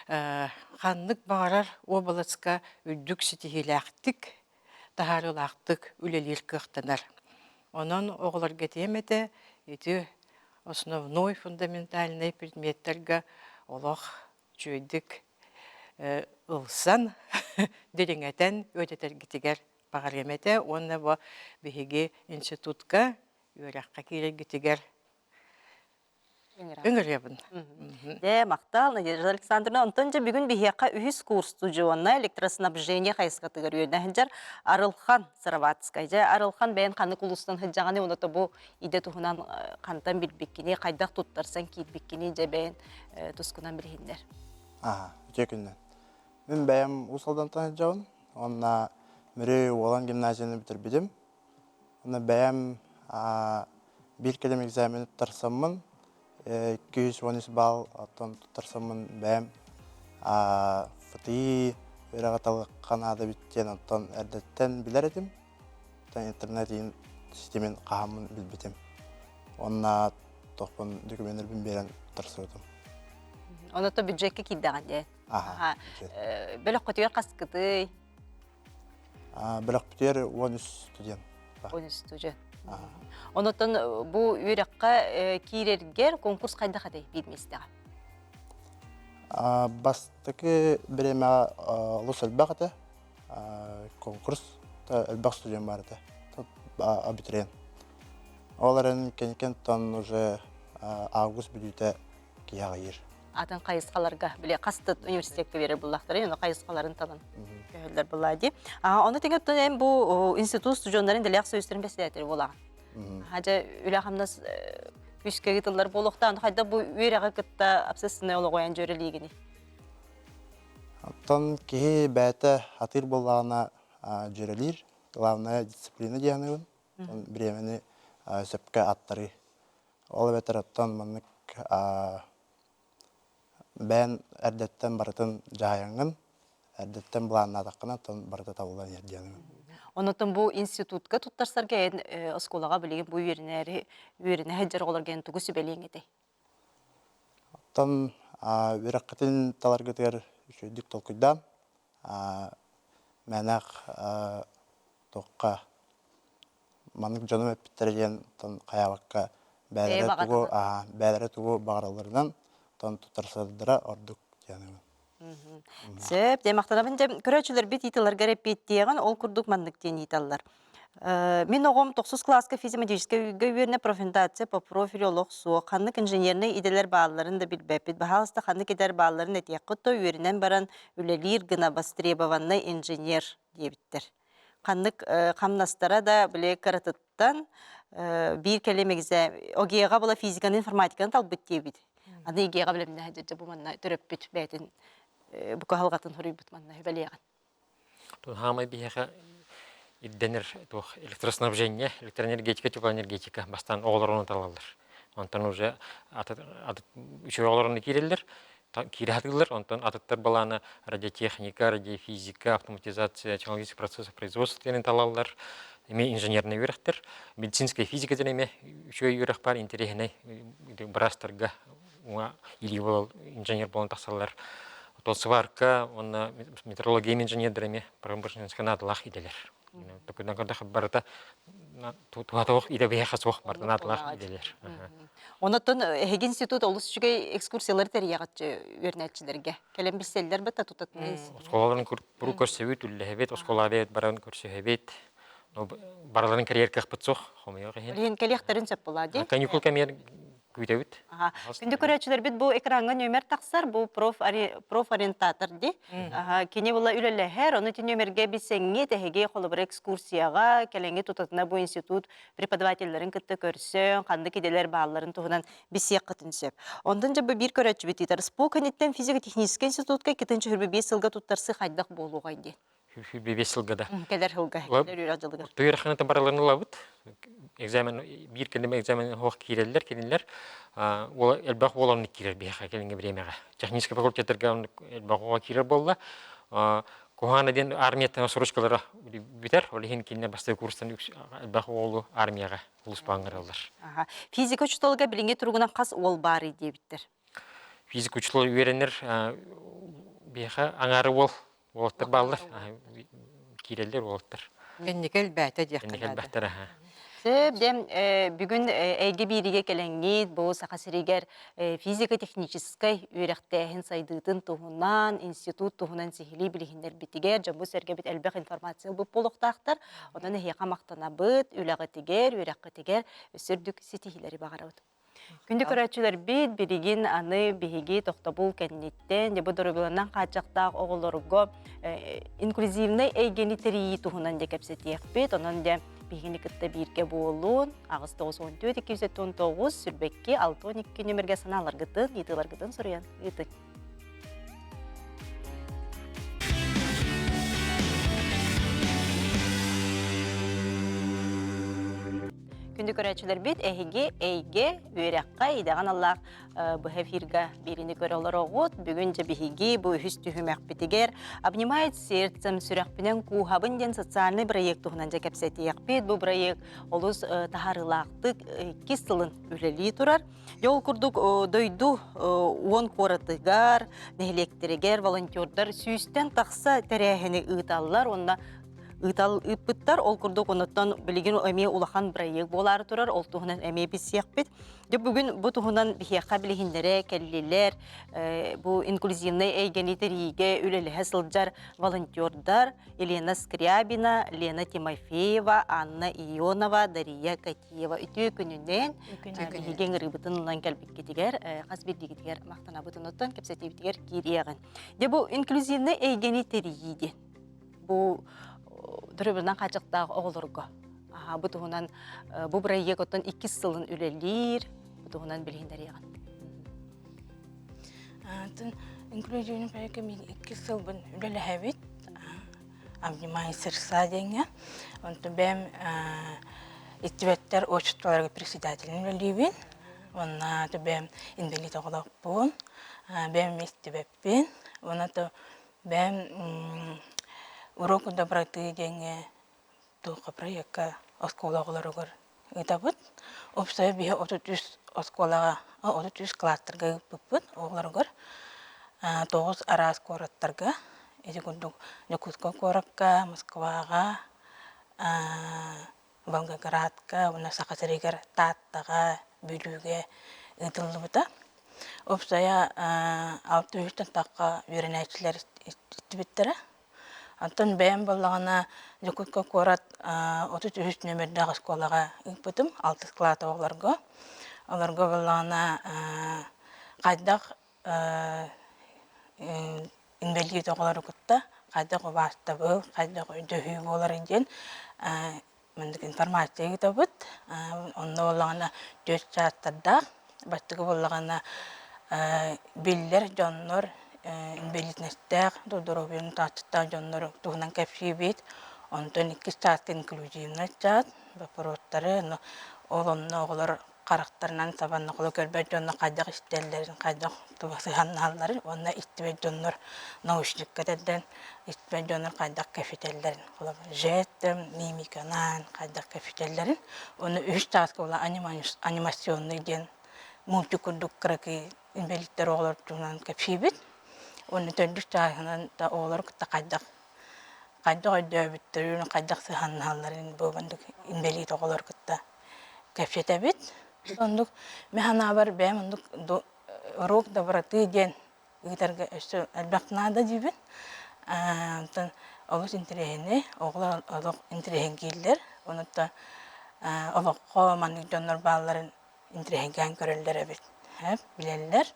қанлық бағарар обалацқа үддік сетихиләқтік, тахарылақтық үлелер кықтынар. Onun оғылар кетемеді эти основной фундаментальный предметтерге олық жөйдік ұлсан дереңетен өтетергітігер бағар еметі, оны бұл бігеге институтқа өрәққа керегітігер өңіребін. Де, мақтал, Надежда Александровна, онтонжа бүгін бігеққа үхіз курсту жуанна электроснабжение қайсқатығыр өрнәхінжар Арылхан Сараватскай. Арылхан бәйін қаны құлыстан хыджағаны, оныта бұл иде тұхынан қантан білбеккені, қайдақ тұттарсан кейтбеккені же бәйін тұскынан білгендер. Үте күннен. Мен бәйім ұсалдан таңыджауын, онына мүрей олан гимназияны бітірбедім. Оны бәйім бір келем экзамен тарсамын, 213 балл, оттон тутарсамын бәм. Фыты өрәғаталы қанады біттен, оттон әрдеттен білер едім. Оттон интернет системен қағамын білбетім. Онна тоқпын документер берен тутарсыдым. Оното бюджетке киддаған де. Аха. Бөлік көтігер қасқыды, Бірақ бүтер 13 студент. 13 студент. Онотон бұл үйраққа кейрергер конкурс қайда қадай бейместіға? Бастықы біреме ұлыс әлбәқті конкурс әлбәқ студент барды. Абитуриент. Оларын кенекен тон уже август бүдүйті кияға ер. Атын қайысқаларға, біле қасты университетке берер бұллақтары, оны қайысқаларын талын көлдер бұлады. Оны теңеттен бұл институт студенттарын дәліғ сөйістерін бәсілетері болаған. Хажа үләғамнас күшке ғытылар болуқта, оны қайда бұл үйрәға күтті абсессіне олы қойын жөрелігіні? Оттан кеге бәті атыр болағына жөрелер, главная дисциплина дейінігін, біремені сөпке аттары. Ол бәтір оттан мұнық бән әрдеттен барытын жайыңын, әрдеттен бұлағына таққына оттан барыты табылан ердейінігін. Онотон бұл институтқа тұттарсар кәйін осколаға білеген бұл үйеріне әджер олар кәйін тұғысы бәлең еді. Оттан өрәққетін таларғытығар үшөйдік толқыйдан, мәнәқ тоққа манық жоным өппіттерген қаябаққа бәлері тұғу бағараларынан тұттарсадыра ордық дейінігін. Сөп, демақтанабын көрәчілер бет италарға репеттеген ол күрдік мандық дейін италар. Мен оғым 9 класска физико-математическая үйгөверіне профентация по профилю олық суы, қанық инженерный иделер бағаларын да білбәппет. Бағалысты қанық едер бағаларын әтек құтты үйерінен баран үлелер гына востребованный инженер дебіттер. Қанық қамнастара да біле қаратыттан бір кәлемегізе огеға бұла физиканы информатиканы талбыт дебіт. Аны егеға білімді әдетті бұл манна түріп бүт бәйтін бұқа халғатын хүрі бұт манна бәлеған. Тут хамай бияха идденер тух электроснабжение, электроэнергетика, теплоэнергетика бастан оғыларыны талалар. Онтан уже үші оғыларыны кирелдер, кирелдер, онтан атыттар баланы радиотехника, радиофизика, автоматизация, технологический процесс производственный талалар. Эми инженерный үйрәқтер, медицинская физика денеме үші үйрәқ бар, интерегіне брастарға или инженер болын тақсалар. Тол сварка, он метрология инженердеріме промышленская надылақ иделер. Токудан көрдіқ барыта туғатуық иде бейхас оқ барды надылақ иделер. Онытын әйгі институт олыс жүгей экскурсиялар тәрияғатшы өрнәтшілерге. Кәлем білселдер бітті тұтатыныз? Осколаларын бұру көрсөбет, үлләхебет, осколабет, барын көрсөбет. Бараларын карьерках подсох, хомио кахин. Лен кәлектәрін сөп болады. Каникул камер күйтәбит. Күнді көрәтшілер бит бұл экранға нөмер тақсар, бұл профориентатор де. Кене бұла үлеләхер, оны те нөмерге бісеңге тәхеге қолы бір экскурсияға, кәлеңге тұтатына бұл институт преподавательлерін күтті көрсен, қанды кеделер бағаларын тұғынан бісек қытын сөп. Ондан жа бұл бір көрәтші бітетер. Спол кәнеттен физико-технический институтқа кетінші хүрбі 5 жылға тұттарсы қайдақ болуға инде. Хүрбі 5 жылғада. Кәлер жылға. Түйірқаны бараларын лабыт. Экзамен, bir kelime экзамен хоқ киреллер, ол элбақ оланы кирер бейха келінге біремеға. Технический факультеттерге элбақ оға кирер болла. Кухана ден армияттан сұрышқалары бітер, ол ең келіне басты курстан элбақ олы армияға ұлыспағыңыр алдар. Физика учтолыға білінге тұрғынан қас ол бар еді біттер. Физика учтолы үйеренер бейха аңары олаттар балдар, киреллер олаттар. Кеннекел бәті Кеннекел бәттер, Бүгін әйге береге кәләңгейд бұл сақасырегер физико-техническай үйрәқтәйін сайдыдың тұғынан, институт тұғынан сихили білігіндер бітігер, жамбу сәрге біт әлбәқ информация бұл болуқтақтар, онан әйеқа мақтана бұд, үләғі тегер, үйрәқі тегер, өсірдік сетихилері бағарауд. Күнді көрәтшілер бит бірігін аны бігеге тоқтабыл кәннеттен, де бұдыры білінен қачақтақ оғылырғы инклюзивный әйгені тәрейі тұғынан де кәпсетек бит, онан де бігені күтті бірге болуын, ағыз 9-14-219 сүрбекке 6-12 нөмірге саналар ғытын, етілар ғытын сұрыян ғытын. күнді көрәтшілер бит, әйге үйрәққа идаған Аллах бұ эфирға беріні көрі олар оғыт, бүгін же біхіге бұ үхіс түхімәк бітігер, обнимает сердцем сүрәқпінен кухабын ден социальный проект тұғынан же кәпсәті яқпет, бұл проект олыз тахарылақтық кестілін үлелі тұрар. Жол күрдік дойду 10 қорытығар, нәхелектерегер, волонтердар сүйістен тақса тәрәхіні ұйталылар, онына Итал ыппыттар, ол күрдік оныттан білеген әме улахан проект болары тұрар, ол тұғынан әме бісияқ бет. Бүгін бұл тұғынан бігеққа білігіндері, кәлілер, бұл инклюзивный әйгенетеріге үлелігі сылджар волонтердар Елена Скрябина, Лена Тимофеева, Анна Ионова, Дария Катиева. Үті күнінен білеген ғырыбытын ұлан кәлбік кетігер, қаз бірдігітігер мақтана бұтын оттан кәпсәтебітігер кейдеғін. Бұл инклюзивный әйгенетеріге. Бұл дұрыбынан қачықтағы оғылырға. Бұтығынан бұл проект оттан 2 сылын үлелер, бұтығынан білгендер еған. Инклюзивный проект мен 2 сыл бұн үлелі әбет. Обнимай сырса денге. Онты бәм иттібеттер обществоларға председателін үлелейбін. Онна бәм инвалид оғылақ бұн. Бәм иттібеппен. Онна бәм урок доброты деньги только проекта оскола голорогор. Это вот обстоят бия отутюс оскола отутюс кластерга пупут голорогор. Тоғыз арас кораттарга. Эти кундук Якутска коракка, Москвага, Волгоградка, уна Сахасаригар таттага бүлүге ытылды бута. Обстоя 600 таққа веренәчләр иттибеттері. Антон бәйім болағына Якутска корат 33 нөмірді школаға үкпітім, 6 класс оғыларға. Оларға болағына қайдақ инвалид оғылары күтті, қайдақ басты бұл, қайдақ өйді болар еден информация кеті бұд. Онда болағына 4 жастарда, бастығы болағына білдер, жонлар, инвалидностях, додоровен тачта жоннор тугнан кепшибит, онтон 2 чат инклюзивный чат, вопростары, олонно оголор карактарынан сабанны коло көрбөт жонно кайдак истеллерин, кайдак тубасыганналарын, онна истебет жоннор научникка деден, истебет жоннор кайдак кефителлерин, коло жестем, мимиканан, кайдак кефителлерин, оны 3 чатка ола анимационный ден, мультикурдук краки инвалидтер оголор тугнан кепшибит. Оны төндүк чағынан да олар күтті қайдақ өйдөбіттірін, қайдақ сыханналарын бұбандық инвалид оғылар күтті кәпшет әбет. Ондық механа бар бәм, ондық урок да бараты ден ұйтарға өсі әлбәқтінада дейбін. Олыс интерегені, оғылар олық интереген кейлер. Онытта олыққа маңық жонлар балаларын интереген көрілдер әбет. Білелер.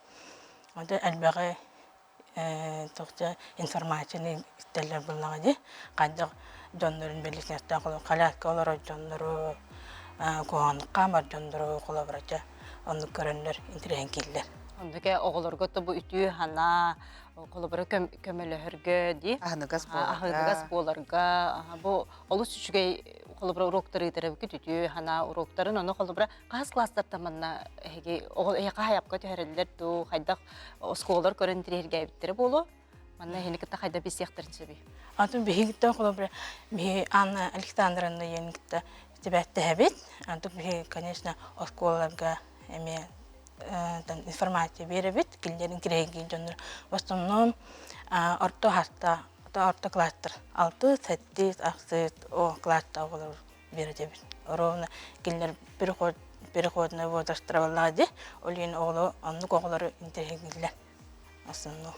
Онда әлбәғі тоқта информацияны істелер болағады. Қайдақ жонларын белесінесті қалатқа олар жонлары, қоғаныққа бар жонлары қола барача. Оны көрінлер, интереген келдер. Ондыға оғылырға тұбы үті хана, қолыбыры көмелі ди. Ахыгас боларға. Бұл олыс үшігей қолыбыры уроктары етері бүкіт үті хана уроктарын, оны қолыбыры қаз кластар таманна оғылыға хаяпқа түйәрелер ду қайдақ осколар көрін тірерге әбіттері болу. Манна хенікітті қайда бес яқтарын сөбей. Атын бігітті қолыбыры Анна Александровна енікітті стебәтті әбет. Антық бігі, конечно, осколарға әме информация беребит, килдерин киреги жоннор. В основном орто хаста, орто кластер. 6, 7, 8 класста олар беребит. Ровно килдер переходный возраст травалады, олин оглу анны оглары интерегилер. Основном.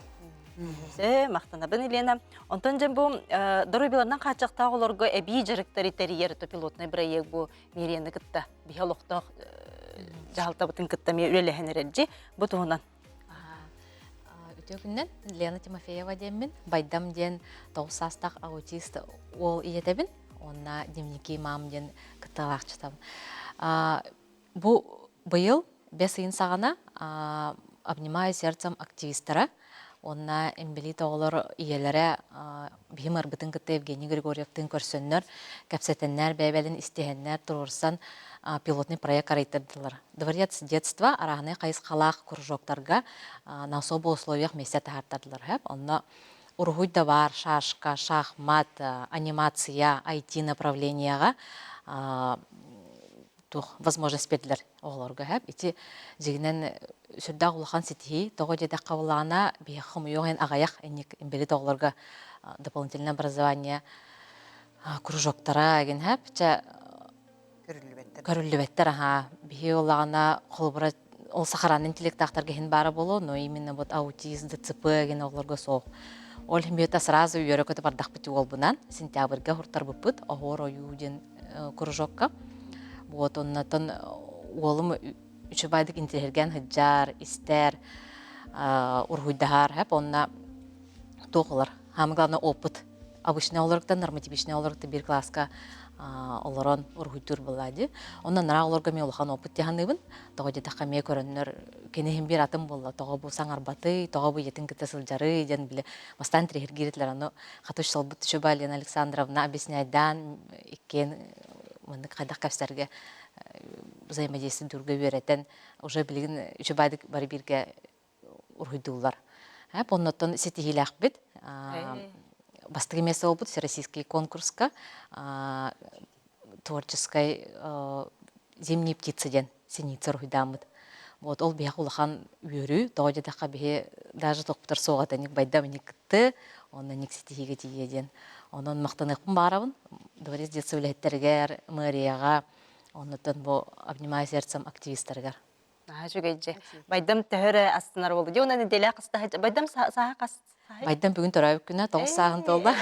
Мақтанабын Елена. Онтан жан бұл дұрыбиларынан қачақта оларға әбей жарықтары тәрiyер пилотный проект бұл мерені кітті. Биологтақ жағалтабытын кіттаме үлеләхенерелді бұтығынан. Өте күннен Лена Тимофеева демін, байдам ден 9 састақ аутист ол иетебін, онна дневники мам ден кітталақ чытабын. Бұл бұйыл 5 сағана «Обнимаю сердцем» активистара Онна эмбели тоғылар иелері бейім арбытын кытты Евгений Григорьевтың көрсөннөр, кәпсетеннер, бәйбәлін истехеннер тұрырсан пилотный проект арайтырдылар. Дворец детства арағыны қайыз қалақ кружоктарға на особо условиях месте тағартардылар. Онна ургуй да бар, шашка, шахмат, анимация, IT направленияға возможность берділер оғыларға. Ити жегінен сүрді ұлақан сетихи, тоғы деді қабылағына бейі қымыйоғын ағаяқ әнек ембелі тоғыларға дополнительное образование кружоктара әген көрілі бәттер. Бейі олағына қолбыра ол сақаранын интеллектақтар кехін бары болу, но именно аутизм, ДЦП әген оғыларға соқ. Ол химбиота сразу үйері көті бардақ біті олбынан, сентябрьге хұрттар бұппыт, оғыр ойуден кружокка. Вот оннатын олым үші байдық интеллерген хыджар, истер, ургуйдахар, онна тоғылар. Хамы главный опыт. Обычный оларықтан, нормативичный оларықты бір класска оларон ургуйдур болады. Онна нара оларға мен олған опыт дегенігін, тоғы дедаққа мен көрінер кенехін бір атым болды. Тоғы бұл саңарбаты, тоғы бұл етін кіті сылжары, ден біле. Мастан трехергеретлер, аны қатыш салбыт үші Лена Александровна объясняйдан, еккен мындық қайдақ кәпстерге взаимодействие дүргі беретен уже білген үші байдық бары бірге ұрғыдылар. Оннаттан сетихилі ақбет. Бастығы месі олбыт всероссийский конкурска творческой зимней птицы ден синица ұрғыдамыд. Вот ол бияқ улахан үйірі, тоғы дедаққа бие даже тоқтар соғат әнек байдам әнек кітті, оны әнек сетихиге тиеден. Онын мақтанықпын барабын, дворец детства үлеттергер, мэрияға, онытын бұл обнимая сердцем активистергер. Жүгейджі. Байдам тәхірі астынар болды. Де, оны неделі қысты. Байдам саға қасты? Байдам бүгін тұрайып күні, тоғыз сағын толды.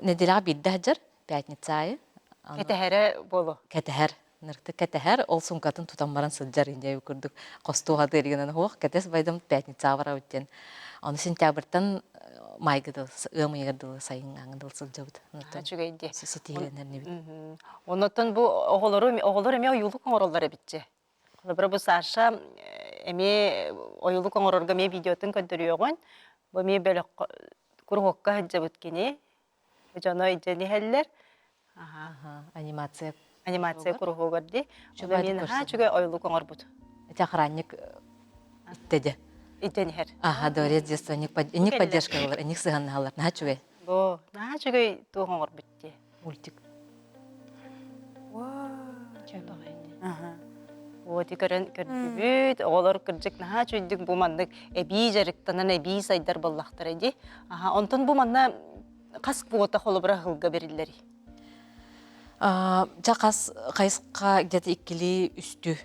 Неделіға бидді әджір, пятница айы. Кәтәхәрі болу. Кәтәхәр. Нырты кәтәхәр, ол сумкатын тутамбаран сылджар инде көрдік. Қостуға дыргенен хоқ, кәтәс байдам пятница авара өттен. Оны сентябрьтан майгыдыл, ымыйгырдыл сайын аңыдыл сылжабыд. Жүгейді. Сетейленеріне бит. Онытын бұл оғылыр әме ойылы қоңыролары бітчі. Бір бұл саша әме ойылы қоңырорға ме видеотын көндірі оғын. Бұл ме бөлі күрғоққа жабыд кене. Жаны жаны әлілер. Анимация күрғо көрді. Мен жүге ойылы қоңыр бұд. Это охранник иттеде. Иттенер. Дворец детства, ник поддержка олар, ник сыганны алар. Наха чугай? Бо, наха чугай туғыңыр бітті. Мультик. Чай бағайды. Вот, көрді олар көрдік наха чуйдік бұл мандық әбей жарықтанан әбей сайдар боллақтар әді. Онтын бұл манда қасық бұғыта қолы бұра ғылға берілері. Қас қайысқа где-то иккили үсті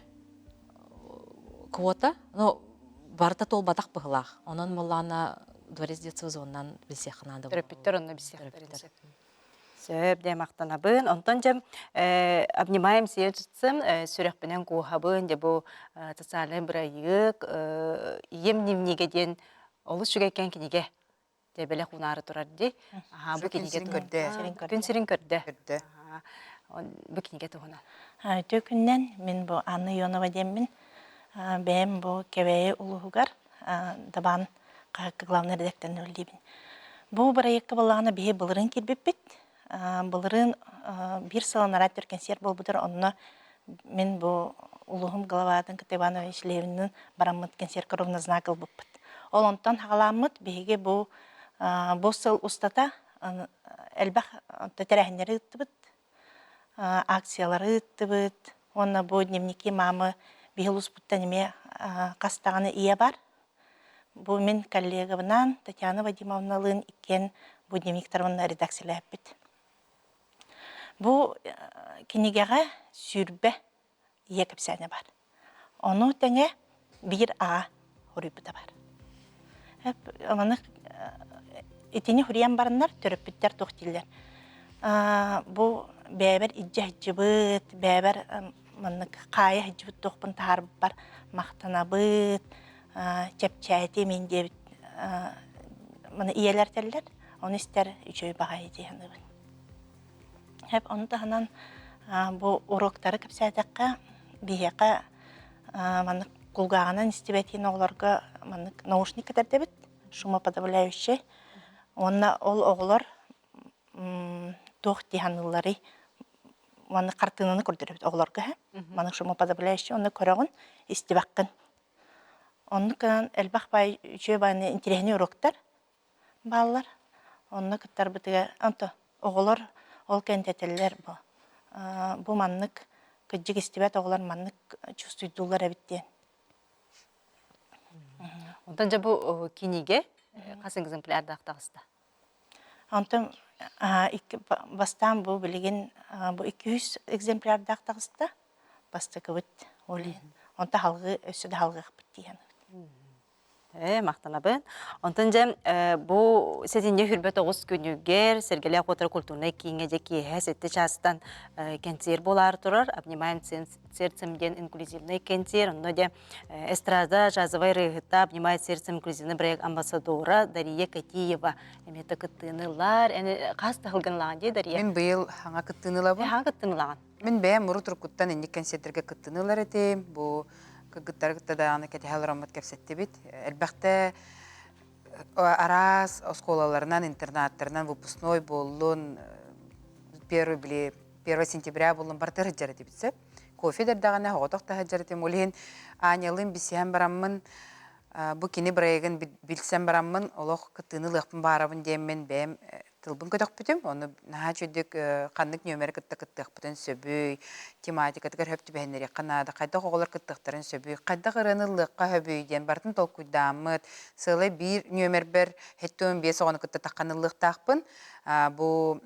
квота, но барда тол батақ бұғылақ. Онын мұллана дворец детства зонынан білсеқынады. Төрөппіттер онына білсеқынады. Сөп де мақтанабын. Онтан жем обнимаем сие жытсым, сүрекпенен қуғабын, де бұл социален бір айық, ем немнеге ден олы шүгейкен кенеге де бәлі қунары тұрар де. Бұл кенеге тұрды. Күн сірін көрді. Бұл кенеге тұғына. Төкүннен мен бұл Анна Ионова демін. Бәйім бұл кәбәйі ұлығығар, дабан қақы главный редактен өлдейбін. Бұл бір айыққа болағына бейі бұлырын келбеп бет. Бұлырын бір салан арат түркен сер бол бұдыр, онына мен бұл ұлығым Головадың Иванович Левиннің барамыт кенсер көровна знакыл бұп бұд. Ол онтан хағаламыд бейге бұл сыл ұстата әлбәқ тәрәхіндері үтті бұд, акциялары үтті бұд, онына бұл дневники мамы бейхілус бұттан еме қастағаны ие бар. Бұл мен коллегавынан Татьяна Вадимовналың икен бұл дневниктарының редакциялы әппет. Бұл кенегеға сүрбе ие көпсәне бар. Оны тәңе бір аға хүріпіті бар. Оланы етені хүриян барындар түріпіттер тоқтилер. Бұл бәбір иджі хджібіт, бәбір қайы хджібіт тоқпын тағар бар, мақтана бұт, чәпчәйті мен де иелер тәлілер, оны істер үшөй баға едейіні бұн. Оны тағынан бұл уроктары көпсәдіққа бейеққа кулгағанан истебетин оғларға наушник катердебит, шумоподавляющий. Онна ол оғлар тоқ тиханылары маны картинаны көрдөрөбүт оғларға. Маны шумоподавляющий, онна көрөгүн истебаққын. Онны кынан элбақ бай үчө байны интересный уроктар балалар. Онны кыттар бытыга анто оғлар ол кентетелер бу. Бу маннык кыджык истебет оғлар маннык чувствуйдулар эбиттен. Онтан жа бу киниге касын экземпляр дактагыста. Онтан бастан бу билеген бу 200 экземпляр дактагыста бастыкыбыт олин. Онта халгы өсүдө халгы биттиген. Мақтанабын. Онтан жа бу сетинде хүрбет оғыз күнүгер Сергелия Хотыр культурный кийинге же киеhe сетте частан кенцер болар турар. Обнимаем сердцем ден инклюзивный кенцер. Онно де эстрада жазывай рыгыта обнимает сердцем инклюзивный проект амбассадора Дария Катиева. Эмете кыттынылар. Кас тахылгынлаган де Дария. Мен быйыл хаңа кыттынылабы. Хаң кыттынлаган. Мен бәм мұру тұркуттан энник концерттерге кыттынылар этем. Бу кыгыттар кыттадағаны кәтіхәл рамат кәпсетті бит. Әлбәқті арас осколаларынан, интернаттарынан выпускной болуын первый сентября болуын бартыр хыджары дебітсі. Кофе дәрдағаны хоғытық та хыджары дем. Олеген анялын бисиән барамын, бұ кені бірайығын білсен барамын, олық кыттынылықпын барабын деймен бәм тылбын көтөк бүтім. Оны наға жөдік қандық нөмері кыттық бүтін сөбүй, тематикатығыр хөпті бәйнері қанады, қайда қоғылар кыттықтарын сөбүй, қайда қырынылыққа хөбүйден бартын тол күйдамыд, сылай бір нөмер бір хеттуын бес оғаны кытты таққанылық тақпын. Бұл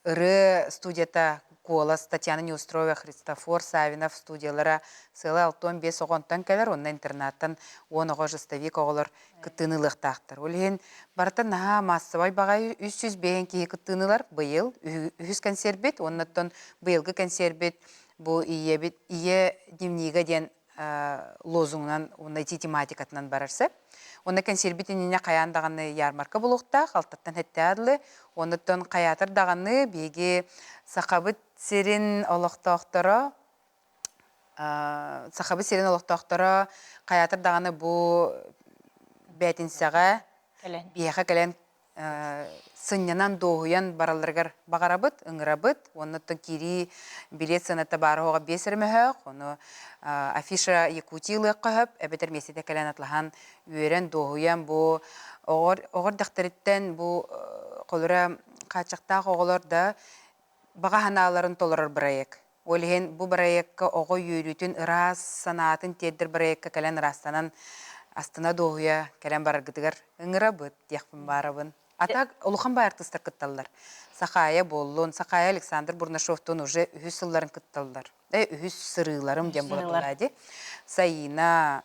ұры студията Колас, Татьяна Неустроева, Христофор Савинов студиялара сылай 6-5 оғантан кәлер, онна интернаттан 10 оға жыстовик оғылар кыттынылық тақтыр. Олеген бартын наға массовай бағай 300 бейін кейі кыттынылар бұйыл, 100 консербет, оннаттан бұйылғы консербет, бұл ие дневнига ден лозуңнан, оннайти тематикатынан барарсы. Онна консербетініне қаяндағаны ярмарка болуқтақ, алтаттан хетті адылы, оннаттан қаятырдағаны беге сақабыт серин олықтақтары, қаятырдағаны бұл бәтінсіға бейеға кәлен сыннянан доғуян бараларғар бағарабыт, ұңырабыт, оннаттан кири билет сынатта бары оға бесірміғақ, оны афиша Якутийлы қағып, әбетер меседе кәлен атлаған үйерен доғуян бұл оғыр дақтарыттен бұл қолыра қачақтақ оғылар да баға ханаларын толырыр бірайек. Олеген бұл бірайекқа оғы үйрүтін ырас санатын теддір бірайекқа кәлен ырастанан астына доғуя кәлен барыргытығар ұңырабыт, яқпын барабын. Атак улухан бай артистар кытталлар. Сақая боллун, Сақая Александр Бурнашовтун уже 100 сылларын кытталлар. 100 сырыларым дем болатылади. Саина,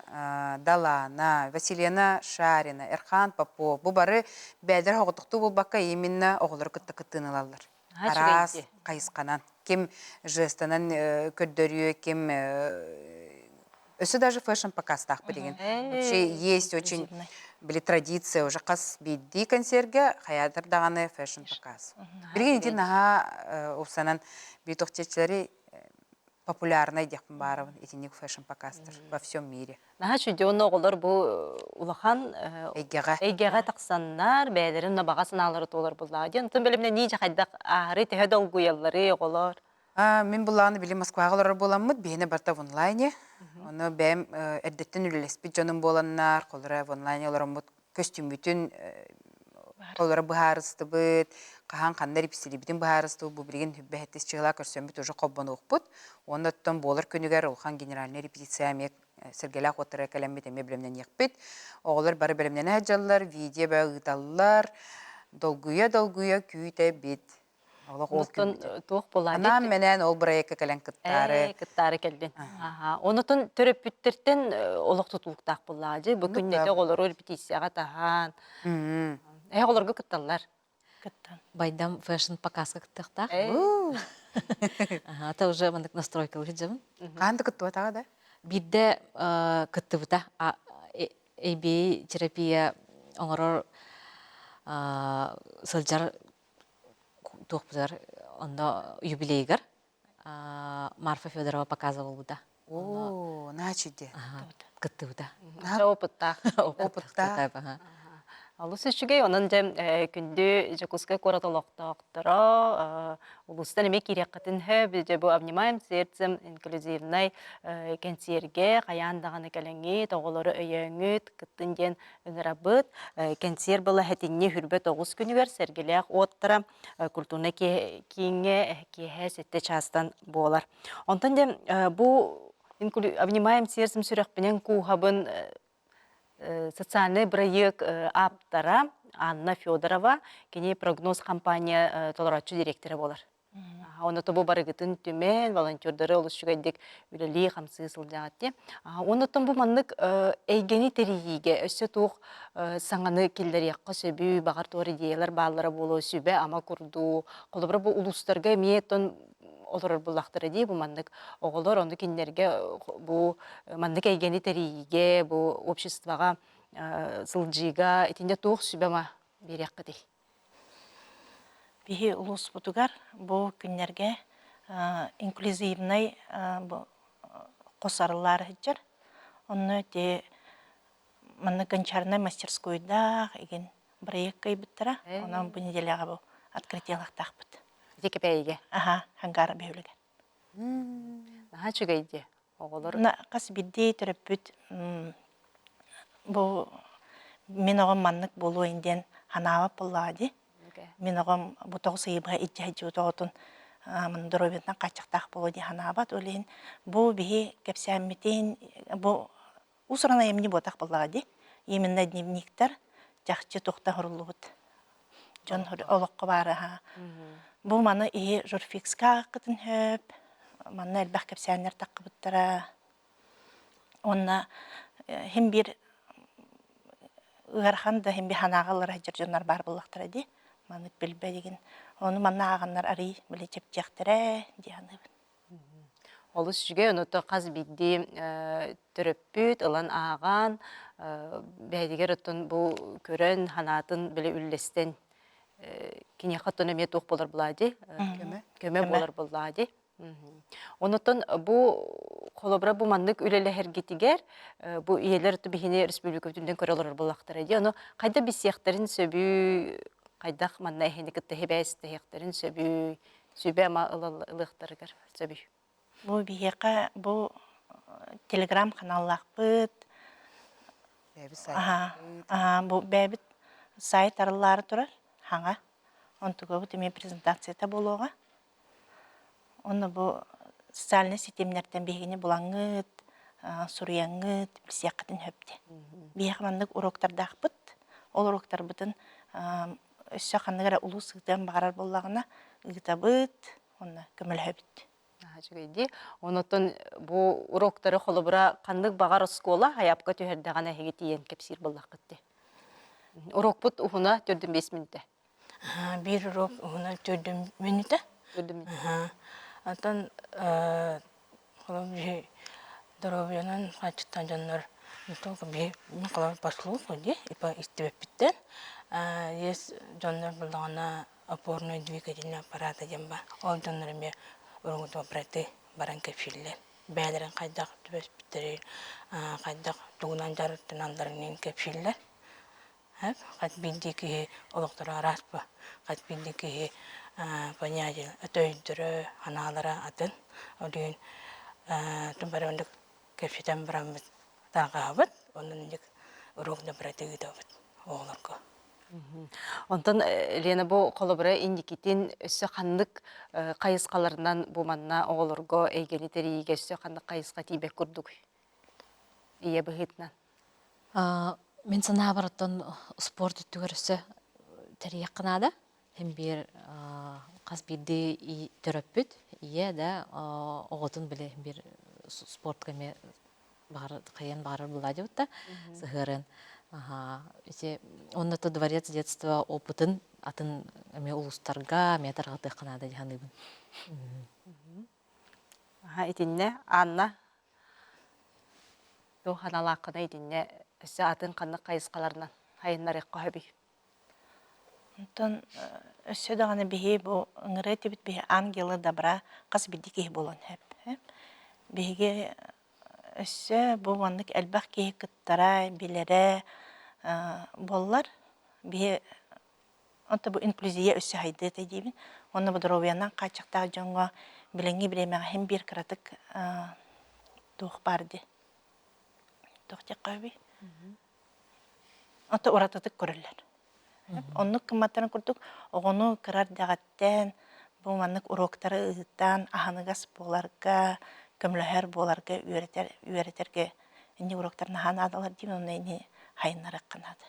Далана, Василина Шарина, Эрхан Попов. Бу бары бәдір хоғытықты бұл баққа именно оғылар кытты-кыттынылалар. Арас қайысқанан. Кем жестанан көддөрү, кем... Өсі даже фэшн-показ тақпы деген. Вообще есть очень... Были традиция уже қас бейді консерге, хаядырдағаны фэшн-показ. Бірген еті наға ұпсанан бейтоқтетчілері популярный декпін барывын, етінек фэшн-показдыр во всем мире. Наға чүдеуін оғылар бұл ұлақан әйгеға тақсаннар, бәдерін бағасын алыры толар бұллағы. Тұн бөліміне нейже қайдақ ағыры тәхеді олғуялары оғылар? Мен бұлағыны білі Москвағылар боламыд, бейіне барта в онлайне. Оны бәйім әрдеттен үлелеспет жоның боланнар, қолыра в онлайне оларамыд көстім бүтін қолыра бұхарысты бұд, қаған қандар епсілі бітін бұхарысты бұл білген хүббәхеттес чығыла көрсен бүт уже қоббаны оқпыд. Оны тұттан болар көнігер олхан генеральный репетиция мек Сергелия Хотыр кәлембет әме білімнен еқпет. Оғылар бары білімнен әжалылар, видео бәу ұталылар, долгуя күйті бет. Онытын туық болады. Анам менен ол бірайекке кәлен кыттары. Кыттары кәлден. Онытын төріп бүттерттен олық тұтылықтақ болады. Бүкін нете олар репетицияға таған. Оларға кытталар. Байдам фэшн-показға кыттықтақ. Это уже мандық настройка үлгіджімін. Қанды кыттыва таға да? Бидде кыттывыта. Эйбей терапия оңырыр сылжар туқпызар онда юбилейгар Марфа Федорова показывал буда. О, начиде. Кыттыбыта. Опытта. Опытта. Алыс үшігей, онын жем күнді жакускай кораталықтақтыра, улустан еме керекқатын хөб, же бұл обнимаем сердцем инклюзивнай кенсерге, қаяндағаны кәліңі, тоғылары өйеңіт, кыттын ден үңірабыт, кенсер бұла хәтінне хүрбет 9 күнігер сәргелек оттыра, культурны кейінге кейе сетте частан болар. Онтан дем бұл обнимаем сердцем сүрекпенен кухабын социальный проект аптара Анна Федорова, кене прогноз компания толоратчы директоры болар. Оны тобу барыгытын түмен, волонтердары олышчугайдек үлелі қамсы сылдағатте. Оны бұл маннык әйгені терейге, өсі туқ саңаны келдер яққа сөбі, бағар туар идеялар бағалары болу, сөбе ама күрду, қолыбыр бұл улустарға мейеттон олар бұлақтыры дей, бұл маннык оғылар, онды кендерге бұл маннык әйгені терейге, бұл обществоға сылджиға, етінде туық сөбе ма береққа дей. Бихи улус бутугар бу күннерге инклюзивный қосарылар хиджар. Онны те манны гончарный мастерскойда еген проекткай биттара. Онан бу неделяга бу открытиялақтақ бит. Теке бәйге. Хангар бәйлеген. Наха чүгейде оғылыр. Қас биддей түріп бүт. Бу мен оған маннык болу инден ханавап боллади. Мен оғам бұтоғы сыйыбға иджаджи ұтоғытын мұндыроветна қачықтақ болу де ханабат олейін. Бұ бейі кәпсәмметен, бұ ұсырана емні ботақ боллади. Еменна дневниктер жақчы тоқта ғырылы бұд. Жон олыққы бары. Бұ маны ие жұрфикска қытын хөп, маны әлбәқ кәпсәнер таққы бұттара. Онна хем бір ұғархан да хем бір ханағалар әжір жонар бар болақтыра де. Манық білбе деген. Оны манна ағанлар арый біле чептектірі дейаны. Олыс жүге ұнытты қаз бидді түріппіт, ұлан аған, бәдігер ұттын бұл көрін, ханатын біле үллестен кене қаттын өме тоқ болар бұлады, көме болар бұлады. Онытын бұл қолыбыра бұл мандық үлелі әргетігер, бұл иелер ұтты бейіне республика бүтінден көрі олар бұлақтыр әде. Оны қайда біз сияқтарын сөбі қайдақ манна әхені күтті хебәсті яқтарын сөбі ама ылықтарығар сөбі. Бұл бейеқа, бұл телеграм каналлақ бұд. Бұл бәбіт сайт арылары тұрар, хаңа. Онтығы бұд еме презентацията болуға. Оны бұл социальный сетемнерден бейгені бұлаңыд, сұруяңыд, білсияқатын хөпті. Бейеқа мандық уроктардақ бұд. Ол уроктар бұдын өссі қанығыра ұлу сығден бағарар болағына ұғыта бұд, оны көміл хөбіт. Онытын бұл уроктары қолыбыра қандық бағар ұскола аяпқа түйердіғана хегетейен кепсир болақ күтті. Урок бұд ұғына 4-5 минуты. Bir урок ұғына 4 минуты. Атын қолым жей дұробиянан қачыттан жанлар мен қолар басылу қойды, истебеп біттен. Ес жанлар бұлдағана опорный двигательный аппарата жемба. Ол жанларыме ургуту аппараты баран кепшиллер. Бәлерін қайдақ түбес біттерейін, қайдақ туғынан жарыттын алдарының кепшиллер. Қат білді кейі олықтары араспы, қат білді кейі понятие өтөйдірі, аналары атын. Олейін түн бары өндік кепшетен бұрамыз таңға абыд, оның өндік ургуту аппараты үйді абыд оғылырғы. Онтан Лена бұл қолыбыра индикетін өсі қандық қайысқаларынан бұл манна оғылырғы әйгені тәрейге өсі қандық қайысқа тейбек күрдік. Ие бұғытынан. Мен сана бараттан спорт үттігір өсі тәрейек қынады. Hem bir қаз бірді түріппіт, ие да оғытын біле бір спорт көме қайын бағарыр бұлады өтті, сығырын. Онда дворец детства опытын атын әме улустарға, әме тарғаты қынады жағаныбын. Етінне, Анна, ханалақына етінне өсі атын қанық қайысқаларынан хайынлар еққа хөбі. Онтан өсі дағаны бейі бұл ұңыры тебіт бейі ангелы добра қас білді кейі болын хөп. Бейге өссө бу маннык элбах ки кыттара билере боллар бие онто бу инклюзия өссө хайды тедибин онно бу дровиянан качакта жоңго биленги биремега хем бир кратык тух барды тух жакаби онто урататык көрөлөр оннук кымматтарын курдук огону кырар дагаттен бу маннык уроктары ыыттан аханыгас боларга көмлөһөр боларга үйрөтерге инди уроктарын ханадалар дим онна ини хайнарак канады.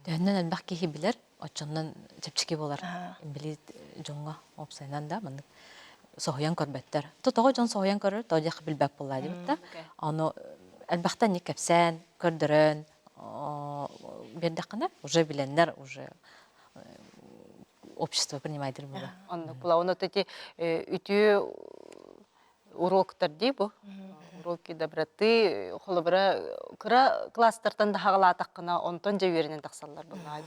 Дөннен элбах кихи билер, очоннан чепчики болар. Билит жонга опсайнан да мындык соһуян көрбөттөр. Тотого жон соһуян көрөр, тоожак билбеп болла дибитта. Аны элбахтан не кепсен, көрдөрөн, бердакына уже биленнер, уже общество принимает була. Онно була оны тети үтү уроктар ди бу. Уроки доброты холобра кыра класстардан да хагалатаккына онтон жеберинен таксаллар булла.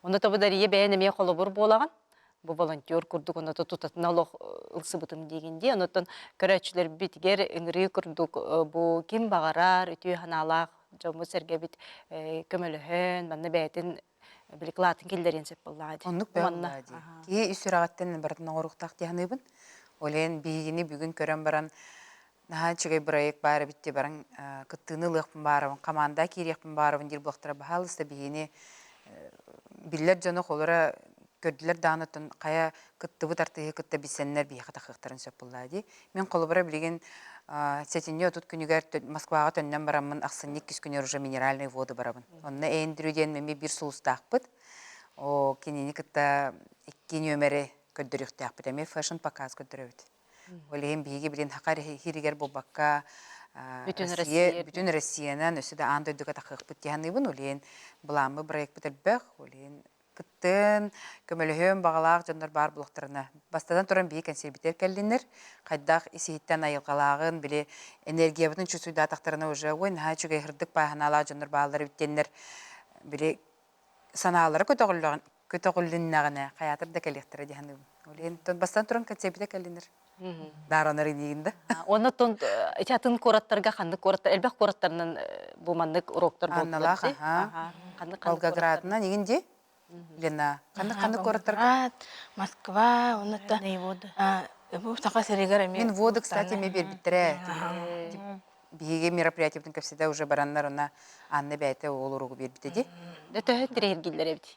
Оны табыдарие бәйнеме холобур болаган. Бу волонтер курдук оны тутатын алох ылсыбытым дегенде, онотон көрөчүлөр битгер иңри курдук бу ким багарар, үтү ханалак, жому серге бит көмөлөһөн, манна бәйтин биликлатын келдерен сеп булла. Оннук бәлла ди. Ки үсүрагаттан бардын оруктак дияныйбын. Олен бигини бүгүн көрөн баран наха чыгай проект бары битте баран кыттыынылыкпын барабын, команда кирекпин барабын дир блоктара бахалыста бигини биллер жоно холора көрдүлөр даанытын кая кыттыбы тартыгы кытта бисеннер бии катакыктарын сөп булла ди. Мен колобара билген сетинне отут күнүгөр Москвага төннөн барамын, аксынник күскүнөр уже минеральный воды барабын. Онна эндирүүден меми бир сулустакпыт. О кинини кытта икки өмөрү көддөрүктакпыт. Эми фэшн показ көддөрөбүт. Олем биги билен хакар хиригер бобакка бүтүн Россиянан өсү да андойдуга такыкпыт дияныйбын. Олен буламы проект бителбек, олен кыттын көмөлөһөн багалаак жондар бар блоктарына бастадан туран бии консервитер келдинер кайдак иситтен айылгалагын биле энергиябытын чусуйда тактарына уже ой нахачуга хырдык бааханалаа жондар баалары биттеннер биле санаалары көтөгүлүннагына каятыр да келектер дияны олен бастадан туран консервитер келдинер даранары дийинде Оны тон ичатын кораттарга хандык кораттар элбек кораттарынан бу мандык уроктор болду. Анналаха Волгоградна нигинде Лена, кандай кораттар? Москва, онута. Бу така серегер эми. Мен воды, кстати, ме бербиттере. Биге мероприятиятын кепседе уже бараннар она Анна бәйте ол уругу бербитеди. Дөтө тирегилдер эбит.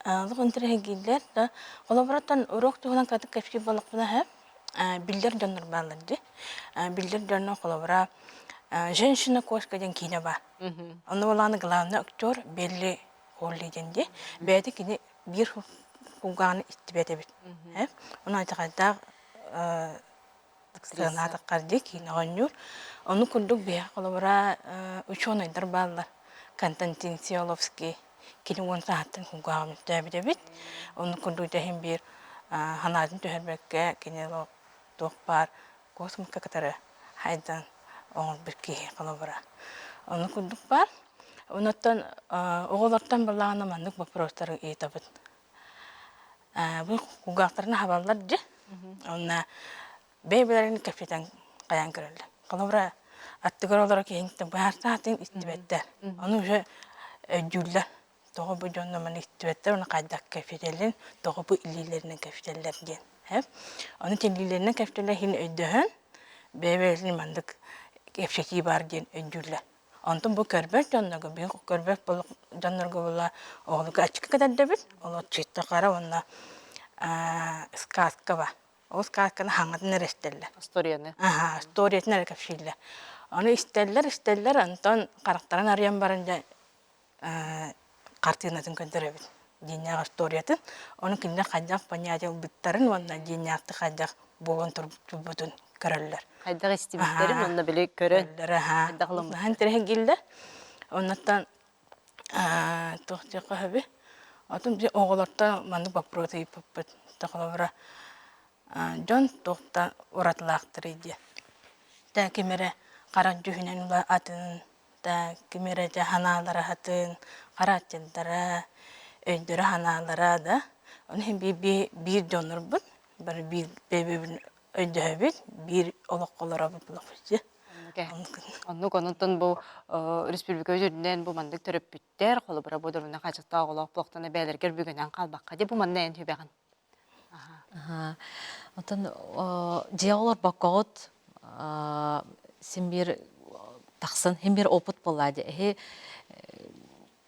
Лугун тирегилдер да колобраттан урок тугунан катык кепси болукпуна хеп. Биллер жоннор баллады. Биллер жонно колобра женщина кошка ден кине ба. Оны боланы главный актер белли оллиденде бәді кені бір хуганы иттібәді бит. Оны айтақайда сығынадық қарды кейін оғаннюр. Оны күлдік бәе қолыбыра учен айдар балылар. Константин Сиоловский кені он сағаттың хугағын үттәбіді бит. Оны күлдік дәхін бір ханадың төхербәкке кені тоқ бар космосқа қатары хайдан оғын бір кейі қолыбыра. Оны күлдік бар. Онуттан оголортан баллагана мандык вопростары ыйтабыт. Бу кугактарына хабарлар же. Онна бейбелерин капитан каян көрөлдү. Колобра аттыгар олора кейинтен бар саатын иттибеттер. Оны уже жүллер. Того бу жонно мен иттибеттер, оны кайдак капиталин, того бу илилеринен капиталлар ден. Оны телилеринен капиталлар хин өйдөһөн бейбелерин мандык кепшеки бар ден өйдүллер. Антон бу көрбөт жаннага бин көрбөт бол жаннарга була оглуга ачык кадар дебит. Ол читта кара онна сказка ба. Ол сказканы хаңатын рестелле. Историяны. Историяны капшилле. Аны истеллер Антон карактарын арыян барында картинатын көндөрөбүт. Диняга историятын. Оны кинде кайдак понятие биттарын онна динякты кайдак болгон турбутун көрөллөр. Кайдак истибиттерин онна биле көрөн. Кайдаклым. Хантере гилде. Оннан тохтыка хабы. Атым би оголорта манды бапроты иппет. Такалавра. Жон тохта уратлактыр иди. Та кемере каран жүһүнөн ба атын, та кемере ханалары хатын, карачылдары, өйдөрө ханалары да. Оны бир жонор бут. Bir bebebin ödehebit, bir olak olara bulakıcı. Онну конунтун бу республика жүрүнен бу мандык төрөппүттер, холобура бодоруна качыкта оголок блоктана бээлергер бүгүнөн калбакка деп бу маннен түбөгөн. Отон жеолор баккот симбир тахсын химбир опыт боллади.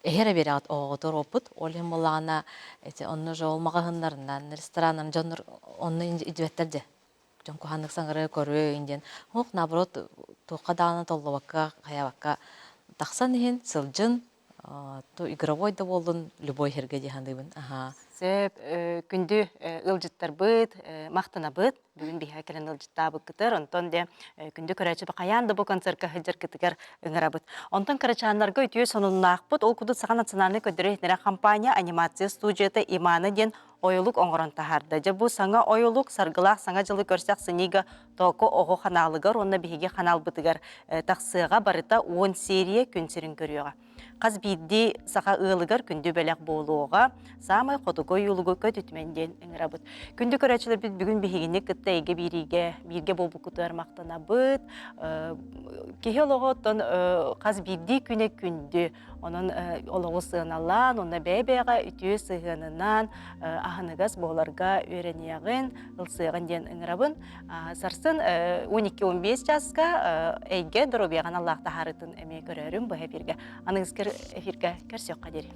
Эхере берат оғытыр опыт, олем болағына онны жолмағағынларынан, ресторанын жоныр онны идветтерде. Жон куханнык саңыры көрі инден. Оқ, наоборот, туққа дағына толлыбаққа, қаябаққа тақсан ехен, сылжын, то игровой да болдың, любой херге дегендейбін. Сеп күндү ылжыттар быт, мақтана быт, бүгін бейхе келен ылжытта быт кытыр, онтон де күндү көрәчі бақаянды бұл концертка хыджар кытыгар ыңыра быт. Онтон көрәчанларға үтіе сонуннақ быт, ол күді саға национальный көдірі компания анимация студияты иманы ден ойылық оңырын тахарды. Жа бұл саңа ойылық саргылақ саңа жылы көрсек сыниға тоқы оғы қаналығыр, онна бейге қанал бытыгар тақсыға барыта 10 серия күнсерін көріуға. Қаз бейді сақа ұлығыр күнді бәләқ болуға, самай қотығой ұлығы көт үтменден үңіра бұд. Күнді көрәчілер біз бүгін бейгені күтті әйге бірге болбу күтір мақтана бұд. Кеге олығы оттан қаз бейді күне күнді, оның олығы сығыналан, оны бәй-бәйға үтіе сығынынан ағынығыз боларға өренеғін, ұлсығын ден үңірабын. Сарсын 12-15 жасқа әйге дұру бейған Аллахта харытын әме көрерім бұға бірге. Аныңызкер эфирге көрсек қадері.